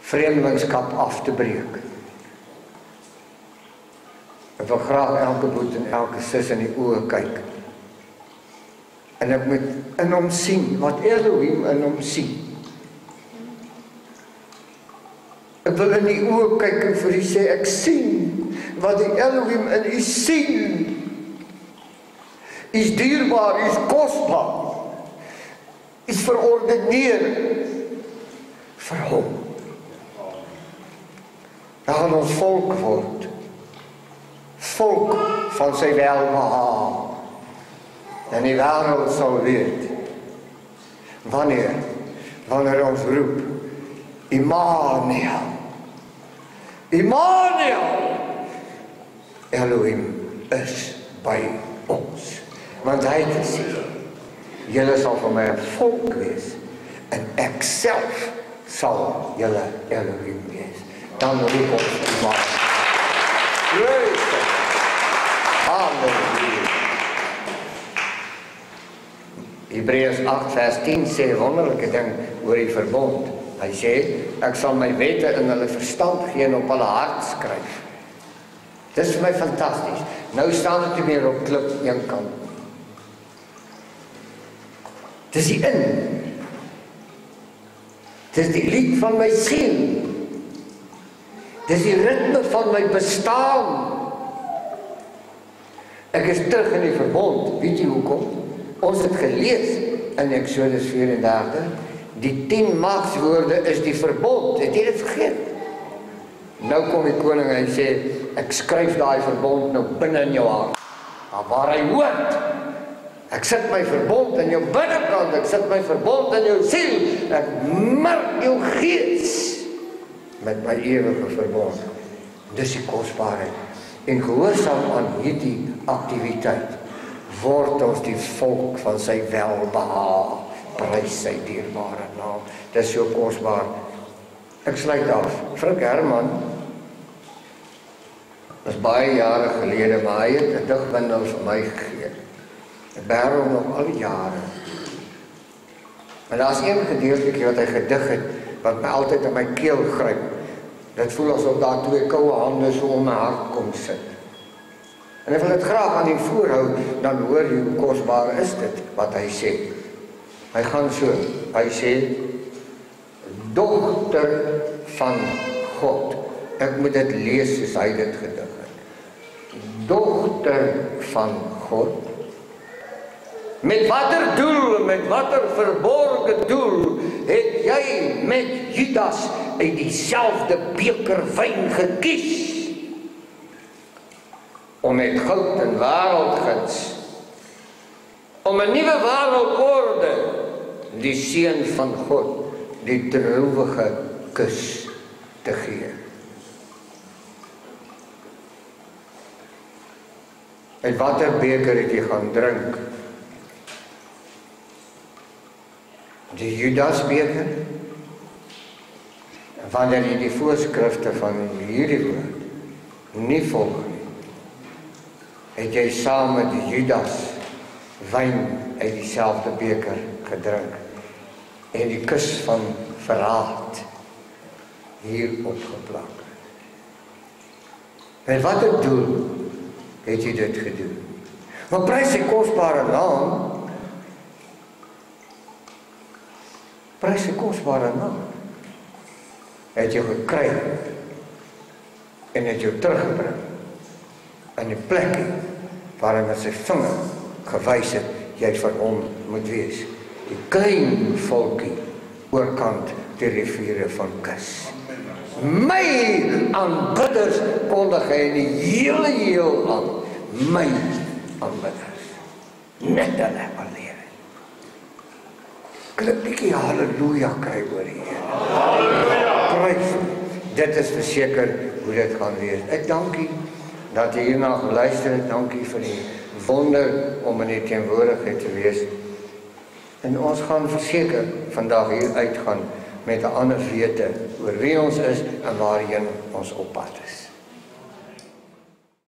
vreemdelingskap af te breek. Ek wil graag elke boet en elke sis in die oë kyk. En ek moet in hom sien wat Elohim in hom sien. Ek wil in die oë kyk en vir u sê, ek sien wat die Elohim in u sien. U is dierbaar, u is kosbaar. U is verordeneer vir hom. Dan gaan ons volk word. Volk van sy welbehaag. En die wêreld sal weet. Wanneer ons roep, Immanuel. Elohim is by ons. Want hy het gesê, julle sal vir my 'n volk wees, en ek self sal julle Elohim wees. Dan roep ons Immanuel. Halleluja. Hebreërs 8 vers 10 sê 'n wonderlike ding oor die verbond. Hy sê, ek sal my wette in hulle verstand gee en op hulle hart skryf. Dis vir my fantasties. Nou staan dit weer op klip een kant. Dis die in. Dis die lied van my siel. Dis die ritme van my bestaan. Ek is terug in die verbond. Weet jy hoekom? Ons het gelees in Exodus 34, die 10 magswoorde is die verbond. Het jy dit vergeet? Nou kom die koning en hy sê, ek skryf daai verbond nou binne in jou hart. Waar hy hoort. Ek sit my verbond in jou binnekant, ek sit my verbond in jou siel, ek merk jou gees met my ewige verbond. Dis die kosbaarheid. En gehoorsaam aan hierdie aktiwiteit word ons die volk van sy welbehaag, prys sy dierbare naam. Dis so kosbaar. Ek sluit af. Frank Herman was baie jare gelede, maar hy het 'n digbundel vir my gegee. Ek beheer hom nog al die jare. En daar's een gedeeltjie wat hy gedig het, wat my altyd in my keel gryp. Dit voel asof daar 2 koue hande so om my hart kom sit. En ek wil dit graag aan u voorhou, dan hoor jy hoe kosbaar is dit, wat hy sê. Hy gaan so, hy sê, dogter van God. Ek moet dit lees soos hy dit gedig het. Dogter van God. Met watter doel, met watter verborgen doel, het jy met Judas uit diezelfde beker wyn gekies? Om met goud en wêreldguns, om 'n nuwe wêreldorde, die seun van God, die droewige kus te gee. Uit watter beker het jy gaan drink? Die Judas beker? En wanneer jy die voorskrifte van hierdie woord nie volg nie, het jy saam met die Judas wyn uit dieselfde beker gedrink en die kus van verraad hier opgeplak. Met watter doel het jy dit gedoen? Maar prys sy kosbare naam, prys sy kosbare naam, het jy gekry en het jou teruggebring in die plekkie waar hy met sy vinger gewys het, jy vir hom moet wees. Die klein volkie oorkant die riviere van Kus. My aanbidders kondig hy in die hele heel aan. My aanbidders. Net hulle alleen. Kan ek 'n bietjie halleluja kry oor die Here? Halleluja! Prys. Dit is verseker hoe dit gaan wees. Ek dankie dat jy hierna geluister het. Dankie vir die wonder om in die teenwoordigheid te wees. En ons gaan verseker vandag hier uitgaan met 'n ander wete oor wie ons is en waarheen ons op pad is.